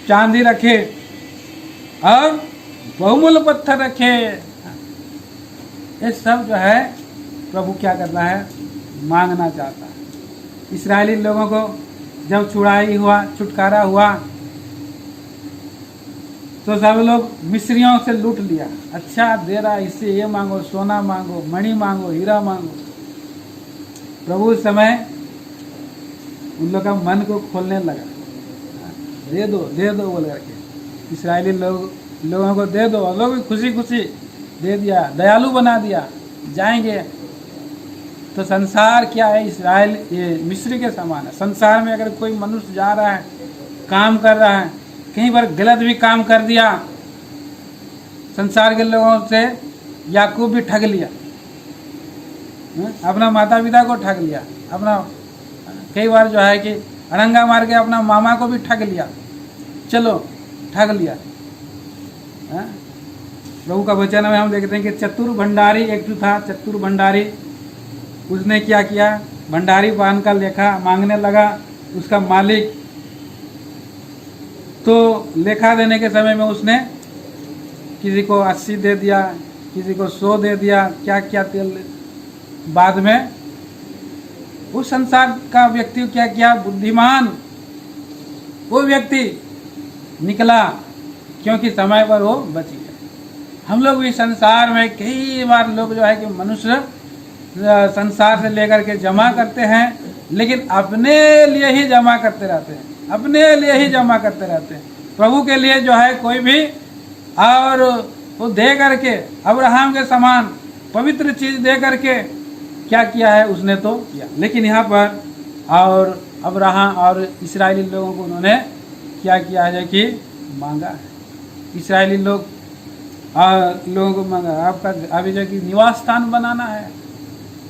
चांदी रखे और बहुमूल्य पत्थर रखे। ये सब जो है प्रभु क्या करना है? मांगना चाहता है। इस्राएली लोगों को जब छुटकारा हुआ तो सब लोग मिस्रियों से लूट लिया। अच्छा दे रहा, इससे ये मांगो, सोना मांगो, मणि मांगो, हीरा मांगो। प्रभु उस समय उन लोग का मन को खोलने लगा, दे दो बोल करके इस्राएली लोगों को दे दो। लोग भी खुशी दे दिया, दयालु बना दिया, जाएंगे। तो संसार क्या है? इस्राएल ये मिस्री के समान है। संसार में अगर कोई मनुष्य जा रहा है, काम कर रहा है, कहीं पर गलत भी काम कर दिया, संसार के लोगों से याकूब भी ठग लिया, अपना माता पिता को ठग लिया, अपना कई बार जो है कि अड़ंगा मार के अपना मामा को भी ठग लिया, चलो ठग लिया। प्रभु का वचन में हम देखते हैं कि चतुर भंडारी एक जो था, चतुर भंडारी, उसने क्या किया? भंडारी पान का लेखा मांगने लगा। उसका मालिक तो लेखा देने के समय में उसने किसी को 80 दे दिया, किसी को 100 दे दिया, क्या क्या तेल। बाद में उस संसार का व्यक्ति क्या किया? बुद्धिमान वो व्यक्ति निकला, क्योंकि समय पर वो बच गया। हम लोग भी संसार में कई बार लोग जो है कि मनुष्य संसार से लेकर के जमा करते हैं, लेकिन अपने लिए ही जमा करते रहते हैं, अपने लिए ही जमा करते रहते हैं। प्रभु के लिए जो है कोई भी और वो दे करके अब्राहम के समान पवित्र चीज दे करके क्या किया है उसने तो किया। लेकिन यहाँ पर और अब्राहम और इस्राएली लोगों को उन्होंने क्या किया है कि मांगा है। इस्राएली लोगों को मांगा आपका अभी जो कि निवास स्थान बनाना है,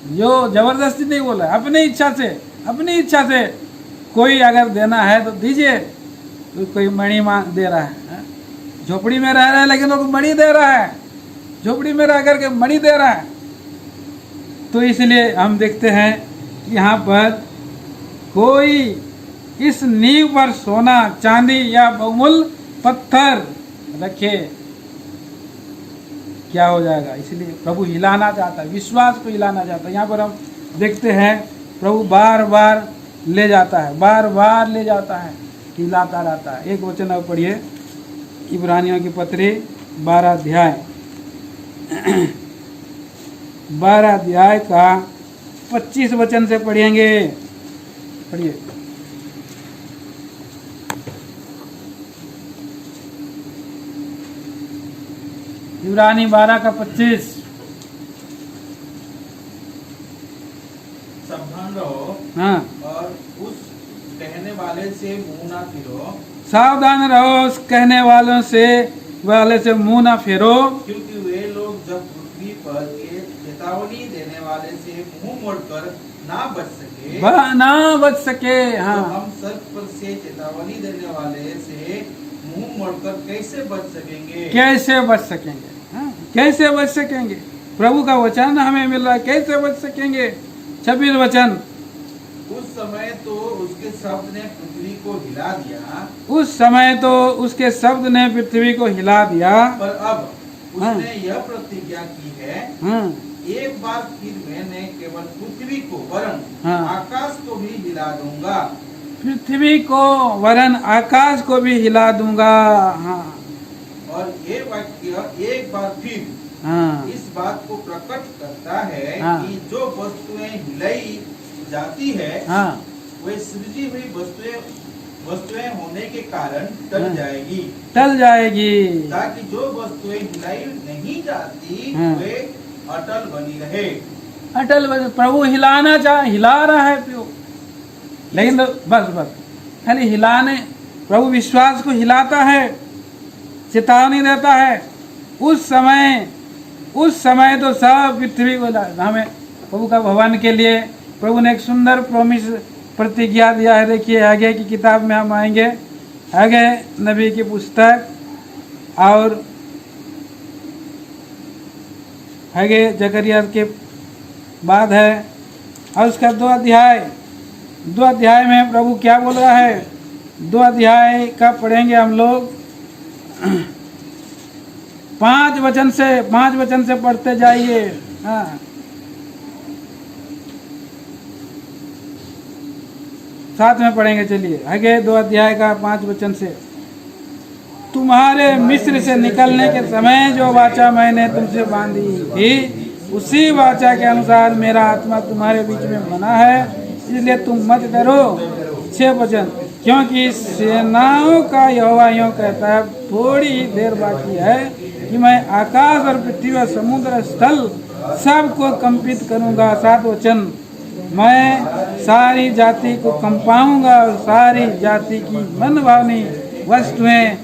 जो जबरदस्ती नहीं बोला, अपनी इच्छा से कोई अगर देना है तो दीजिए। तो कोई मणि दे रहा है, झोपड़ी में रह रहा है लेकिन वो मणि दे रहा है, झोपड़ी में रह करके मणि दे रहा है। तो इसलिए हम देखते हैं कि यहाँ पर कोई इस नींव पर सोना चांदी या बहुमूल्य पत्थर रखे क्या हो जाएगा। इसलिए प्रभु हिलाना चाहता है, विश्वास को हिलाना चाहता है। यहाँ पर हम देखते हैं प्रभु बार बार ले जाता है, बार बार ले जाता है, हिलाता रहता है। एक वचन अब पढ़िए, इब्रानियों की पत्री 12 अध्याय 12 अध्याय का 25 वचन से पढ़ेंगे। पढ़िए। इब्रानी 12 का 25। सावधान रहो हाँ, और उस कहने वाले से मुंह ना फिरो, सावधान रहो उस कहने वाले से मुंह ना फेरो, क्योंकि वे लोग जब पृथ्वी पर के चेतावनी देने वाले से मुंह मोड़कर ना बच सके। हाँ, हाँ, तो हम सर्प पर से चेतावनी देने वाले से मुंह मोड़कर कैसे बच सकेंगे? कैसे बच सकेंगे? हाँ, कैसे बच सकेंगे? प्रभु का वचन हमें मिल रहा है, कैसे बच सकेंगे? 26 वचन। उस समय तो उसके शब्द ने पृथ्वी को हिला दिया, उस समय तो उसके शब्द ने पृथ्वी को हिला दिया, पर अब हाँ, उसने यह प्रतिज्ञा की है, हाँ, एक बार फिर मैंने केवल पृथ्वी को वरन हाँ, आकाश को भी हिला दूंगा। पृथ्वी को वरन आकाश को भी हिला दूंगा। हाँ, और ये वाक्य एक बार फिर हाँ, इस बात को प्रकट करता है हाँ, कि जो वस्तुएं हिलाई जाती है हाँ, वे सृजी हुई वस्तुएं होने के कारण टल हाँ, जाएगी, टल जाएगी, ताकि जो वस्तुएं हिलाई नहीं जाती हाँ, वे अटल बनी रहे। अटल प्रभु हिला रहा है प्रभु। लेकिन बस खाली हिलाने, प्रभु विश्वास को हिलाता है, चेतावनी देता है। उस समय तो सब पृथ्वी को हमें प्रभु का भवन के लिए प्रभु ने एक सुंदर प्रॉमिस प्रतिज्ञा दिया है। देखिए आगे की किताब में हम आएंगे, आगे नबी की पुस्तक और आगे जकरिया के बाद है और उसका 2 अध्याय में प्रभु क्या बोल रहा है। 2 अध्याय का पढ़ेंगे हम लोग। 5 वचन से पढ़ते जाइए। हाँ, साथ में पढ़ेंगे। चलिए आगे 2 अध्याय का 5 वचन से। तुम्हारे मिस्र से निकलने के समय जो वाचा मैंने तुमसे बांधी थी, उसी वाचा के अनुसार मेरा आत्मा तुम्हारे बीच में बना है, इसलिए तुम मत डरो। 6 वचन, क्योंकि सेनाओं का यहोवा यूं कहता है, थोड़ी ही देर बाकी है कि मैं आकाश और पृथ्वी और समुद्र स्थल सबको कंपित करूंगा। 7 वचन, मैं सारी जाति को कंपाऊंगा और सारी जाति की मन भावनी वस्तुएं,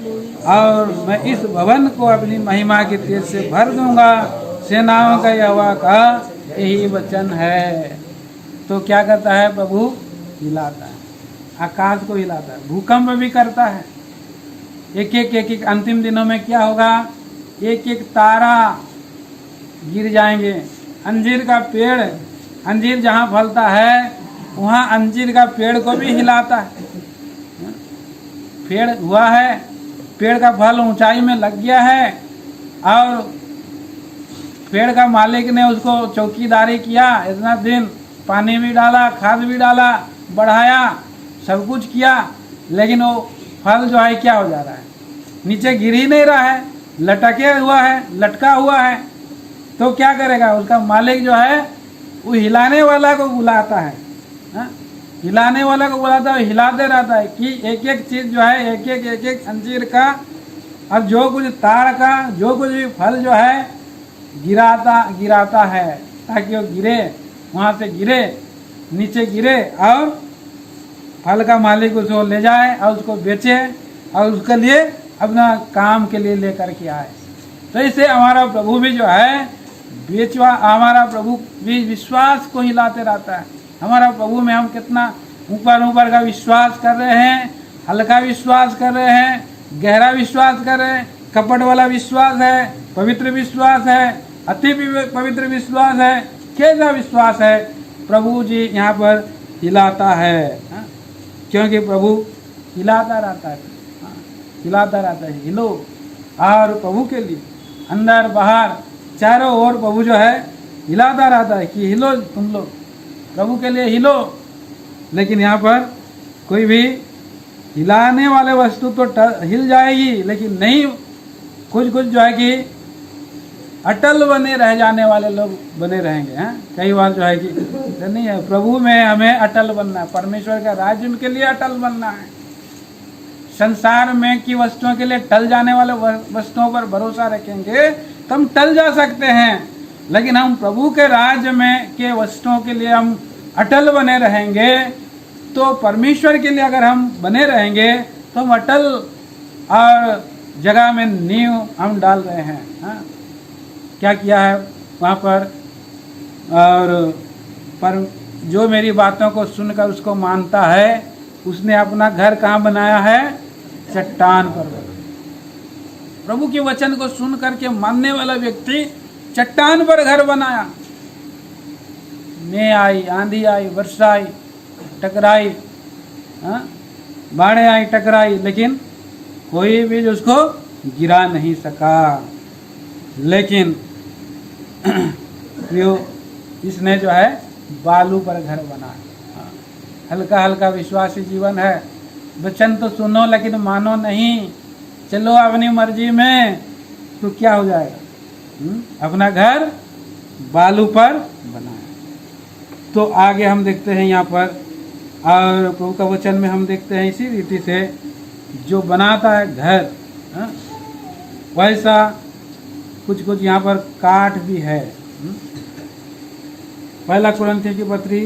और मैं इस भवन को अपनी महिमा के तेज से भर दूंगा। सेनाओं का यहोवा का यही वचन है। तो क्या करता है प्रभु? हिलाता है, आकाश को हिलाता है, भूकंप भी करता है। एक अंतिम दिनों में क्या होगा? एक तारा गिर जाएंगे। अंजीर का पेड़, अंजीर जहाँ फलता है वहाँ अंजीर का पेड़ को भी हिलाता है। पेड़ हुआ है, पेड़ का फल ऊंचाई में लग गया है और पेड़ का मालिक ने उसको चौकीदारी किया, इतना दिन पानी भी डाला, खाद भी डाला, बढ़ाया, सब कुछ किया, लेकिन वो फल जो है क्या हो जा रहा है? नीचे गिर ही नहीं रहा है, लटके हुआ है, लटका हुआ है। तो क्या करेगा? उसका मालिक जो है वो हिलाने वाला को बुलाता है, हा? हिलाने वाला को बुलाता है, हिलाते रहता है कि एक चीज जो है, एक एक अंजीर का अब जो कुछ ताड़ का जो कुछ भी फल जो है गिराता है ताकि वो गिरे, वहाँ से गिरे, नीचे गिरे और फल का मालिक उसको ले जाए और उसको बेचे और उसके लिए अपना काम के लिए लेकर के आए। तो इससे हमारा प्रभु भी जो है हमारा प्रभु भी विश्वास को हिलाते रहता है। हमारा प्रभु में हम कितना ऊपर का विश्वास कर रहे हैं, हल्का विश्वास कर रहे हैं, गहरा विश्वास कर रहे हैं, कपट वाला विश्वास है, पवित्र विश्वास है, अति पवित्र विश्वास है, कैसा विश्वास है। प्रभु जी यहाँ पर हिलाता है, क्योंकि प्रभु हिलाता रहता है, हिलाता रहता है। हिलो और प्रभु के लिए अंदर बाहर चारों ओर प्रभु जो है हिलाता रहता है कि हिलो तुम लोग, प्रभु के लिए हिलो। लेकिन यहाँ पर कोई भी हिलाने वाले वस्तु तो हिल जाएगी, लेकिन नहीं कुछ जो है कि अटल बने रह जाने वाले लोग बने रहेंगे। हैं कई बार जो है कि नहीं है, प्रभु में हमें अटल बनना है, परमेश्वर का राज्य के लिए अटल बनना है। संसार में की वस्तुओं के लिए टल जाने वाले वस्तुओं पर भरोसा रखेंगे तो हम टल जा सकते हैं, लेकिन हम प्रभु के राज्य में के वस्तुओं के लिए हम अटल बने रहेंगे। तो परमेश्वर के लिए अगर हम बने रहेंगे तो हम अटल और जगह में नींव हम डाल रहे हैं। हाँ? क्या किया है वहाँ पर जो मेरी बातों को सुनकर उसको मानता है उसने अपना घर कहाँ बनाया है? चट्टान पर। प्रभु के वचन को सुन करके मानने वाला व्यक्ति चट्टान पर घर बनाया। मैं आई, आंधी आई, वर्षा आई, टकराई, बाढ़ें आई, टकराई, लेकिन कोई भी उसको गिरा नहीं सका। लेकिन इसने जो है बालू पर घर बनाया। हल्का हल्का विश्वासी जीवन है, वचन तो सुनो लेकिन मानो नहीं, चलो अपनी मर्जी में, तो क्या हो जाएगा? अपना घर बालू पर बनाया। तो आगे हम देखते हैं यहाँ पर, और प्रभु का वचन में हम देखते हैं इसी रीति से जो बनाता है घर, वैसा कुछ यहाँ पर काठ भी है। पहला कुरिन्थियों की पत्री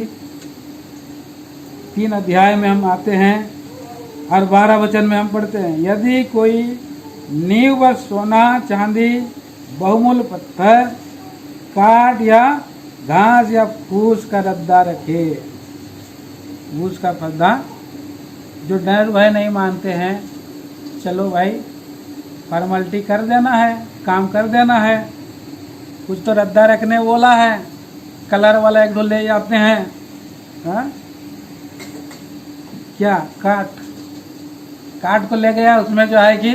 3 अध्याय में हम आते हैं और 12 वचन में हम पढ़ते हैं, यदि कोई नींव पर सोना, चांदी, बहुमूल्य पत्थर, काठ या घास या फूस का रद्दा रखे। फूस का रद्दा जो डर भय नहीं मानते हैं, चलो भाई फॉर्मेलिटी कर देना है, काम कर देना है, कुछ तो रद्दा रखने बोला है, कलर वाला एक दो ले जाते हैं। हाँ? क्या काट को ले गया, उसमें जो है कि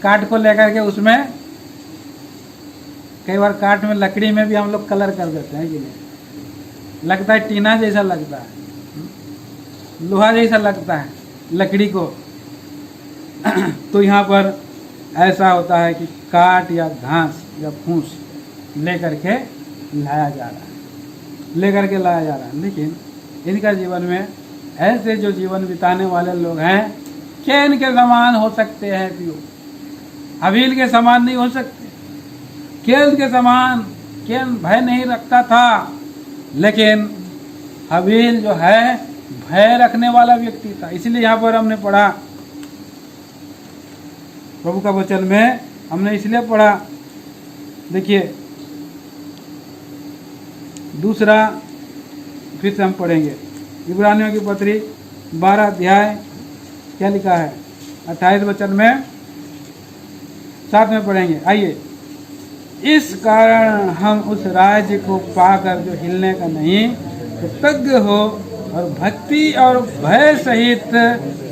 काट को लेकर के उसमें कई बार काट में लकड़ी में भी हम लोग कलर कर देते हैं कि नहीं, लगता है टीना जैसा लगता है, लोहा जैसा लगता है लकड़ी को। तो यहाँ पर ऐसा होता है कि काट या घास या फूस लेकर के लाया जा रहा है, लेकिन इनका जीवन में ऐसे जो जीवन बिताने वाले लोग हैं, कैन के समान हो सकते हैं, हबील के समान नहीं हो सकते। कैन के समान, कैन भय नहीं रखता था, लेकिन हबील जो है भय रखने वाला व्यक्ति था। इसलिए यहाँ पर हमने पढ़ा प्रभु का वचन में, हमने इसलिए पढ़ा, देखिए दूसरा फिर से हम पढ़ेंगे इब्रानियों की पत्री 12 अध्याय, क्या लिखा है 28 वचन में, साथ में पढ़ेंगे। आइए, इस कारण हम उस राज्य को पाकर जो हिलने का नहीं, कृतज्ञ हो और भक्ति और भय सहित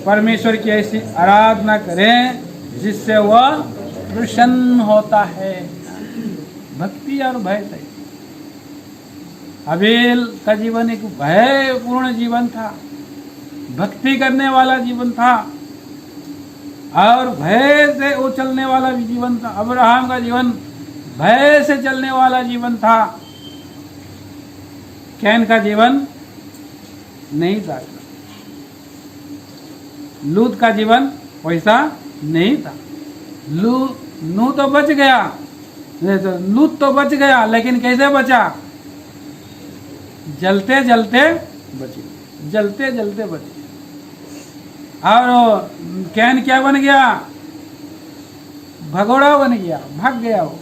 परमेश्वर की ऐसी आराधना करें जिससे वह प्रसन्न होता है। भक्ति और भय सहित। हबील का जीवन एक भयपूर्ण जीवन था, भक्ति करने वाला जीवन था और भय से उछलने वाला भी जीवन था। अब्राहम का जीवन भय से चलने वाला जीवन था, कैन का जीवन नहीं था। लूत का जीवन वैसा नहीं था। नूह तो बच गया, तो लूत तो बच गया, लेकिन कैसे बचा? जलते जलते बच गया, जलते जलते बच गया। और कैन क्या बन गया? भगोड़ा बन गया, भाग गया वो।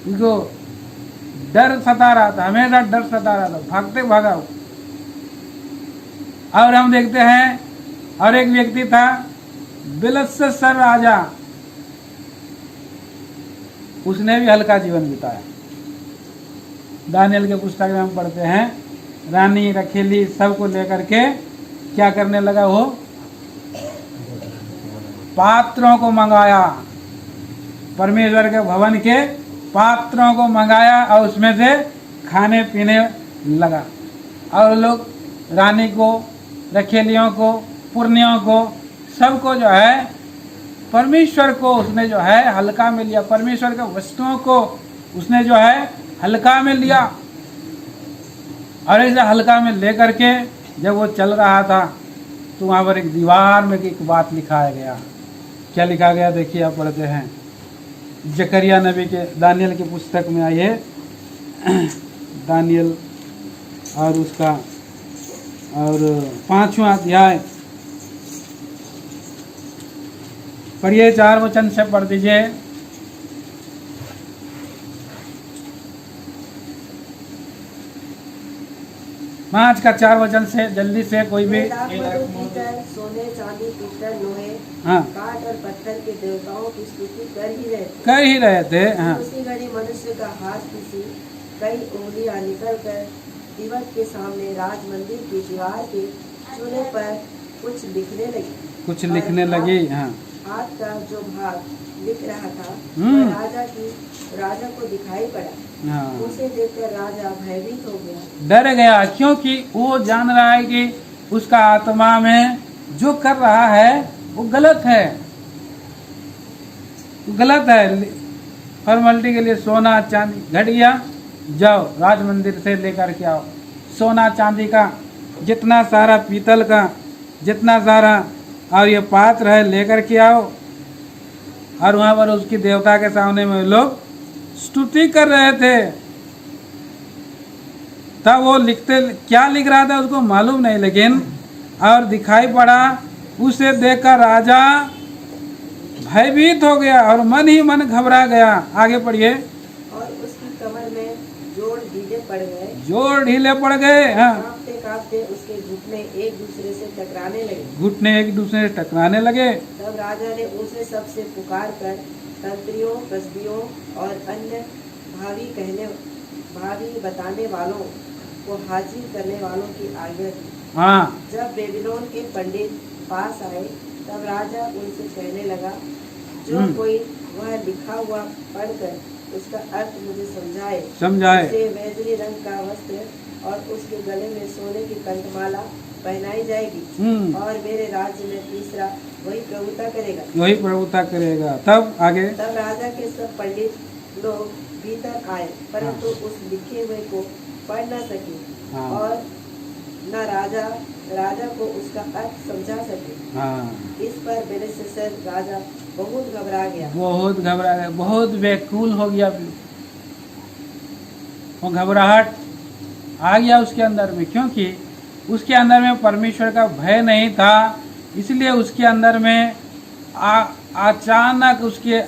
उनको डर सता रहा था, हमेशा डर सता रहा था, भागते भागा वो। और हम देखते हैं और एक व्यक्ति था बिलशस्सर राजा, उसने भी हल्का जीवन बिताया। दानियल के पुस्तक में हम पढ़ते हैं, रानी रखेली सबको लेकर के क्या करने लगा वो? पात्रों को मंगाया, परमेश्वर के भवन के पात्रों को मंगाया और उसमें से खाने पीने लगा। और लोग रानी को, रखेलियों को, पुरनियों को, सबको जो है परमेश्वर को उसने जो है हल्का में लिया, परमेश्वर के वस्तुओं को उसने जो है हल्का में लिया। और ऐसे हल्का में लेकर के जब वो चल रहा था तो वहाँ पर एक दीवार में एक बात लिखाया गया। क्या लिखा गया देखिए, आप पढ़ते हैं जकरिया नबी के, दानियल की पुस्तक में आई है, दानियल और उसका और 5वां अध्याय पढ़िए, 4 वचन से पढ़ दीजिए। 5 का 4 वचन से जल्दी से कोई भी। सोने चांदी पीतल लोहे हाँ, काठ और पत्थर के देवताओं की स्तुति कर ही रहे थे। हाँ, उसी घड़ी मनुष्य का हाथ किसी कई उंगलियां निकल कर दिवस के सामने राज मंदिर की दीवार के चूल्हे पर कुछ लिखने लगी। हाँ, हाथ का जो भाग लिख रहा था वह राजा को दिखाई पड़ा। हाँ, उसे देखकर राजा भयभीत हो गया, डर गया, क्योंकि वो जान रहा है कि उसका आत्मा में जो कर रहा है वो गलत है, गलत है। फॉर्मेलिटी के लिए सोना चांदी घड़िया, जाओ राज मंदिर से लेकर के आओ, सोना चांदी का जितना सारा, पीतल का जितना सारा और ये पात्र है लेकर के आओ। और वहां पर उसकी देवता के सामने में लोग स्तुति कर रहे थे। तब वो क्या लिख रहा था उसको मालूम नहीं, लेकिन और दिखाई पड़ा। उसे देखकर राजा भयभीत हो गया और मन ही मन घबरा गया। आगे पढ़िए। और उसकी कमर में जोड़ ढीले पड़ गए, जोड़ ढीले पड़ गए। हाँ, कांपते कांपते उसके घुटने एक दूसरे से टकराने लगे, घुटने एक दूसरे से टकराने लगे। तब राजा ने उसे सबसे पुकार कर तंत्रियों, कसदियों और अन्य भावी बताने वालों को हाजिर करने वालों की आज्ञा दी। हाँ, जब बेबीलोन के पंडित पास आए तब राजा उनसे कहने लगा, जो कोई वह लिखा हुआ पढ़कर उसका अर्थ मुझे समझाए। उसे वैजनी रंग का वस्त्र और उसके गले में सोने की कंठमाला पहनाई जाएगी और मेरे राज्य में तीसरा वही प्रभुता करेगा। तब आगे। तब राजा के सब पंडित लोग भीतर आए, परंतु उस लिखे हुए को पढ़ न सके। हाँ, और न राजा को उसका अर्थ समझा सके। हाँ, इस पर बेलशस्सर राजा बहुत घबरा गया, बहुत व्याकुल हो गया। वो घबराहट आ गया उसके अंदर में, क्योंकि उसके अंदर में परमेश्वर का भय नहीं था। इसलिए उसके अंदर में अचानक उसके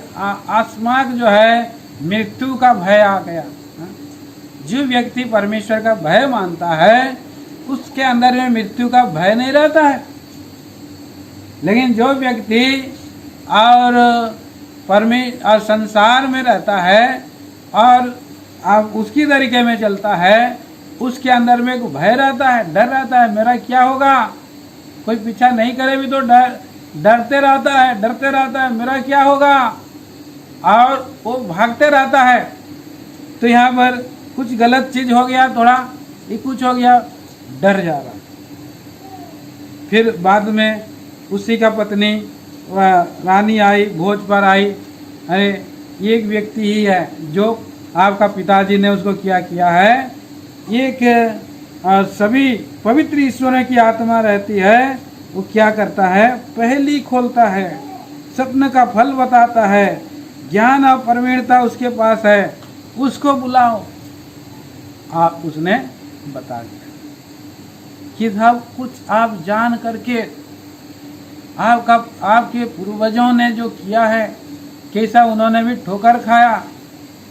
आसमाक जो है मृत्यु का भय आ गया। जो व्यक्ति परमेश्वर का भय मानता है उसके अंदर में मृत्यु का भय नहीं रहता है। लेकिन जो व्यक्ति और संसार में रहता है और उसकी तरीके में चलता है, उसके अंदर में एक भय रहता है, डर रहता है, मेरा क्या होगा। कोई पीछा नहीं करे भी तो डरते रहता है मेरा क्या होगा, और वो भागते रहता है। तो यहाँ पर कुछ गलत चीज हो गया, थोड़ा ये कुछ हो गया, डर जा रहा। फिर बाद में उसी का पत्नी रानी आई, भोज पर आई। अरे एक व्यक्ति ही है जो आपका पिताजी ने उसको क्या किया है। एक सभी पवित्र ईश्वरों की आत्मा रहती है, वो क्या करता है, पहेली खोलता है, स्वप्न का फल बताता है, ज्ञान और प्रवीणता उसके पास है, उसको बुलाओ। आप उसने बता दिया कि सब कुछ आप जान करके आपके पूर्वजों ने जो किया है, कैसा उन्होंने भी ठोकर खाया,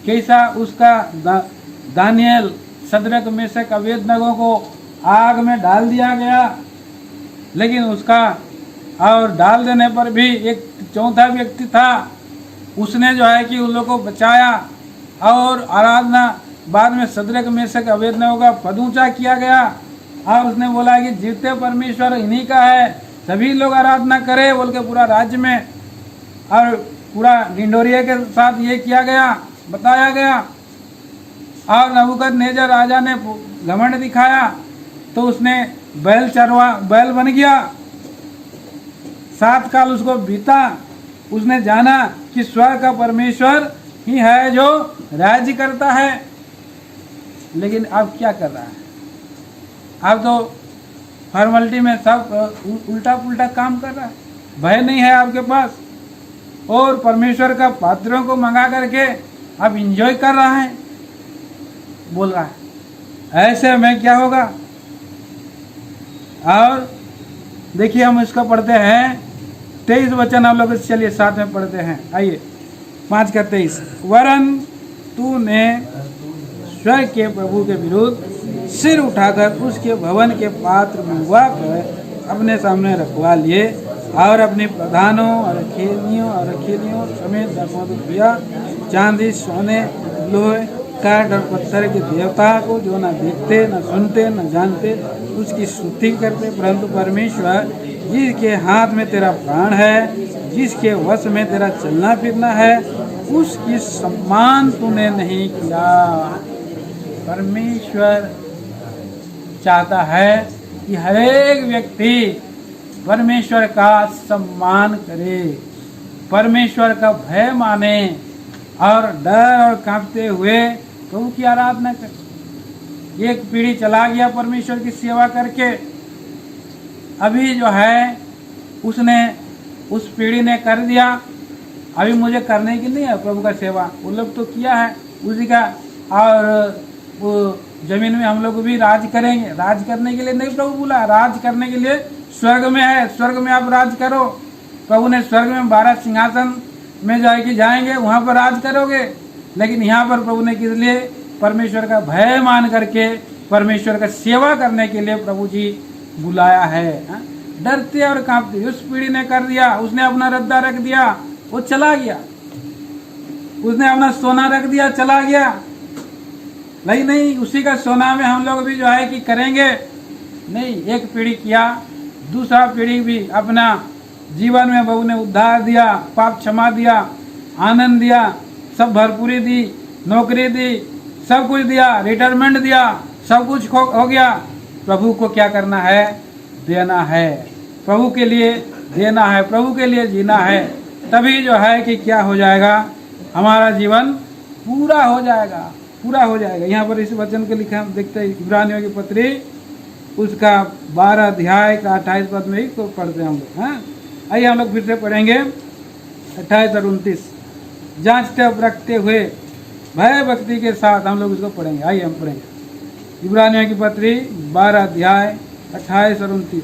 कैसा उसका दानियल, सदरक, मेशक, अबेदनगो को आग में डाल दिया गया, लेकिन उसका और डाल देने पर भी एक चौथा व्यक्ति था, उसने जो है कि उन लोगों को बचाया और आराधना बाद में सदरक, मेशक, अबेदनगो का पद ऊंचा किया गया और उसने बोला कि जीवते परमेश्वर इन्हीं का है, सभी लोग आराधना करें बोल के पूरा राज्य में और पूरा ढिंढोरिया के साथ ये किया गया, बताया गया। और नबूकदनेस्सर राजा ने घमंड दिखाया तो उसने बैल बन गया। 7 साल उसको बीता, उसने जाना कि स्वर्ग का परमेश्वर ही है जो राज्य करता है। लेकिन अब क्या कर रहा है? अब तो फॉर्मेलिटी में सब उल्टा पुल्टा काम कर रहा है, भय नहीं है आपके पास, और परमेश्वर का पात्रों को मंगा करके अब इंजॉय कर रहा है, बोल रहा है। ऐसे में क्या होगा? और देखिए हम इसका पढ़ते हैं 23 वचन, आप लोग चलिए साथ में पढ़ते हैं। आइए 5 का 23। वरन तूने स्वर्ग के प्रभु के विरुद्ध सिर उठाकर उसके भवन के पात्र मंगवा कर अपने सामने रखवा लिए और अपने प्रधानों और रखीलियों समेत 10 रुपया चांदी, सोने, लोहे, काठ और पत्थर के देवता को जो न देखते, न सुनते, न जानते, उसकी स्तुति करते, परंतु परमेश्वर जिसके हाथ में तेरा प्राण है, जिसके वश में तेरा चलना फिरना है, उसकी सम्मान तूने नहीं किया। परमेश्वर चाहता है कि हर एक व्यक्ति परमेश्वर का सम्मान करे, परमेश्वर का भय माने और डर और कांपते हुए प्रभु की आराधना करे। एक पीढ़ी चला गया परमेश्वर की सेवा करके, अभी जो है उसने उस पीढ़ी ने कर दिया, अभी मुझे करने की नहीं है प्रभु का सेवा। वो लोग तो किया है उसी का, और वो जमीन में हम लोग भी राज करेंगे। राज करने के लिए नहीं प्रभु बोला, राज करने के लिए स्वर्ग में है, स्वर्ग में आप राज करो। प्रभु ने स्वर्ग में 12 सिंहासन में जाएगी, जाएंगे वहां पर राज करोगे। लेकिन यहाँ पर प्रभु ने किस लिए? परमेश्वर का भय मान करके परमेश्वर का सेवा करने के लिए प्रभु जी बुलाया है। डरते और कांपते उस पीढ़ी ने कर दिया, उसने अपना रद्दा रख दिया, वो चला गया, उसने अपना सोना रख दिया, चला गया। नहीं नहीं, उसी का सोना में हम लोग भी जो है कि करेंगे नहीं। एक पीढ़ी किया, दूसरा पीढ़ी भी अपना जीवन में प्रभु ने उद्धार दिया, पाप क्षमा दिया, आनंद दिया, सब भरपूरी दी, नौकरी दी, सब कुछ दिया, रिटायरमेंट दिया, सब कुछ हो गया। प्रभु को क्या करना है? देना है, प्रभु के लिए देना है, प्रभु के लिए जीना है। तभी जो है कि क्या हो जाएगा? हमारा जीवन पूरा हो जाएगा, पूरा हो जाएगा। यहाँ पर इस वचन को लिखा हम देखते हैं, इब्रानियों की पत्री उसका 12 अध्याय का 28 पद में ही तो पढ़ते हैं हम लोग। हाँ, आइए हम लोग फिर से पढ़ेंगे 28 और 29। जांचते रखते हुए भय भक्ति के साथ हम लोग इसको पढ़ेंगे। आइए हम पढ़ेंगे इब्रानियों की पत्री 12 अध्याय 28 और 29।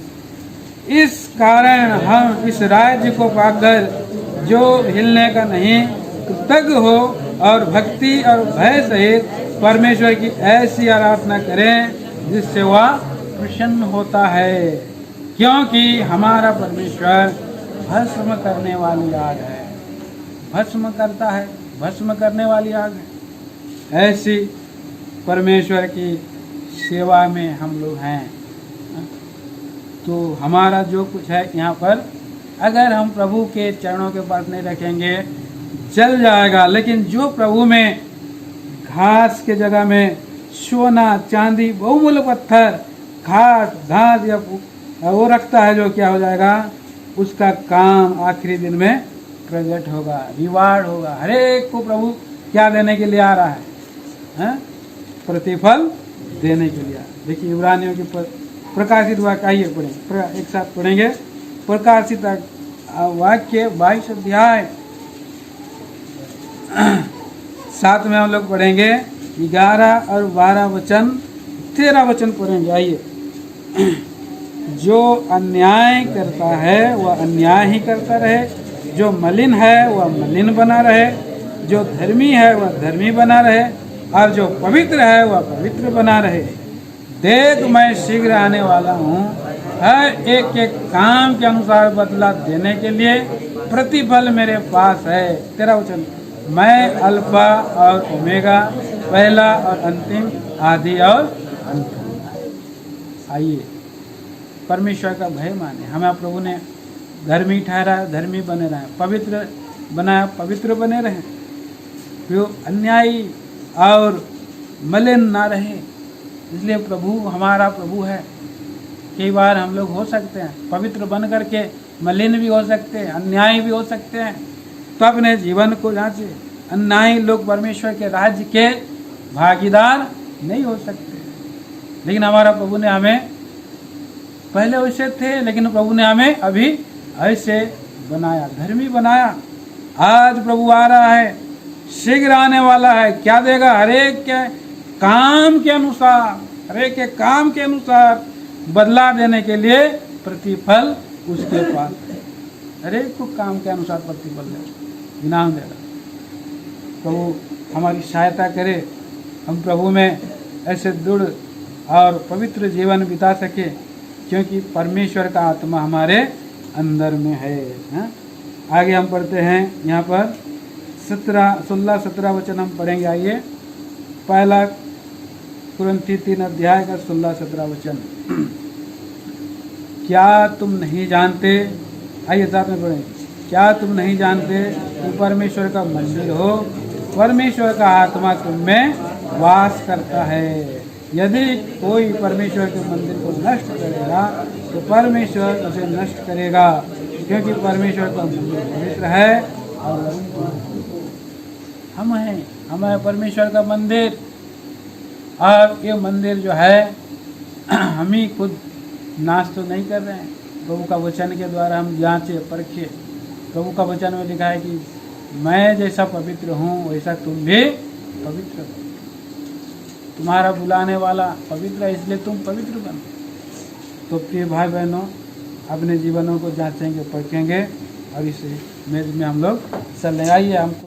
इस कारण हम इस राज्य को पाकर जो हिलने का नहीं, कृतज्ञ हो और भक्ति और भय सहित परमेश्वर की ऐसी आराधना करें जिससे वह प्रसन्न होता है, क्योंकि हमारा परमेश्वर भस्म करने वाली आग है। भस्म करता है, भस्म करने वाली आग है। ऐसी परमेश्वर की सेवा में हम लोग हैं। तो हमारा जो कुछ है यहाँ पर, अगर हम प्रभु के चरणों के पास नहीं रखेंगे जल जाएगा। लेकिन जो प्रभु में घास के जगह में सोना, चांदी, बहुमूल्य पत्थर, घास, घास या वो रखता है, जो क्या हो जाएगा? उसका काम आखिरी दिन में प्रकट होगा, रिवार्ड होगा। हर एक को प्रभु क्या देने के लिए आ रहा है? प्रतिफल देने के लिए। देखिए इब्रानियों की प्रकाशित वाक्य, आइए पढ़ेंगे, एक साथ पढ़ेंगे। प्रकाशित वाक्य 22 अध्याय 7 में हम लोग पढ़ेंगे 11 और 12 वचन, 13 वचन पढ़ेंगे। आइए। जो अन्याय करता है वह अन्याय ही करता रहे, जो मलिन है वह मलिन बना रहे, जो धर्मी है वह धर्मी बना रहे, और जो पवित्र है वह पवित्र बना रहे। देख मैं शीघ्र आने वाला हूँ, हर एक के काम के अनुसार बदला देने के लिए प्रतिफल मेरे पास है। 13 वचन, मैं अल्फा और ओमेगा, पहला और अंतिम, आदि और अंत। आइए परमेश्वर का भय माने। हमें प्रभु ने धर्मी ठहराया, धर्मी बने रहे, पवित्र बनाया, पवित्र बने रहे, जो अन्यायी और मलिन ना रहे। इसलिए प्रभु हमारा प्रभु है। कई बार हम लोग हो सकते हैं पवित्र बन करके मलिन भी हो सकते हैं, अन्यायी भी हो सकते हैं। तो अपने जीवन को जांचे। अन्यायी लोग परमेश्वर के राज्य के भागीदार नहीं हो सकते। लेकिन हमारा प्रभु ने हमें, पहले वैसे थे लेकिन प्रभु ने हमें अभी ऐसे बनाया, धर्मी बनाया। आज प्रभु आ रहा है, शीघ्र आने वाला है। क्या देगा? हरेक के काम के अनुसार, हरेक के काम के अनुसार बदला देने के लिए प्रतिफल उसके पास है। हरेक को काम के अनुसार प्रतिफल देगा, इनाम देगा। प्रभु हमारी सहायता करे, हम प्रभु में ऐसे दृढ़ और पवित्र जीवन बिता सके, क्योंकि परमेश्वर का आत्मा हमारे अंदर में है। आगे हम पढ़ते हैं यहाँ पर 16-17 वचन हम पढ़ेंगे। आइए। पहला कुरिन्थी 3 अध्याय का 16-17 वचन। क्या तुम नहीं जानते, आइए साथ में पढ़ेंगे। क्या तुम नहीं जानते कि परमेश्वर का मंदिर हो, परमेश्वर का आत्मा तुम में वास करता है। यदि कोई परमेश्वर के मंदिर को नष्ट करेगा तो परमेश्वर उसे नष्ट करेगा, क्योंकि परमेश्वर का मंदिर पवित्र है और हम हैं परमेश्वर का मंदिर। और ये मंदिर जो है हम ही खुद नाश तो नहीं कर रहे हैं। प्रभु का वचन के द्वारा हम जांचे परखे। प्रभु का वचन में लिखा है कि मैं जैसा पवित्र हूँ वैसा तुम भी पवित्र हो। तुम्हारा बुलाने वाला पवित्र है, इसलिए तुम पवित्र बनो। तो प्रिय भाई बहनों, अपने जीवनों को जांचेंगे, परखेंगे और इस मेज में हम लोग चलने। आइए हमको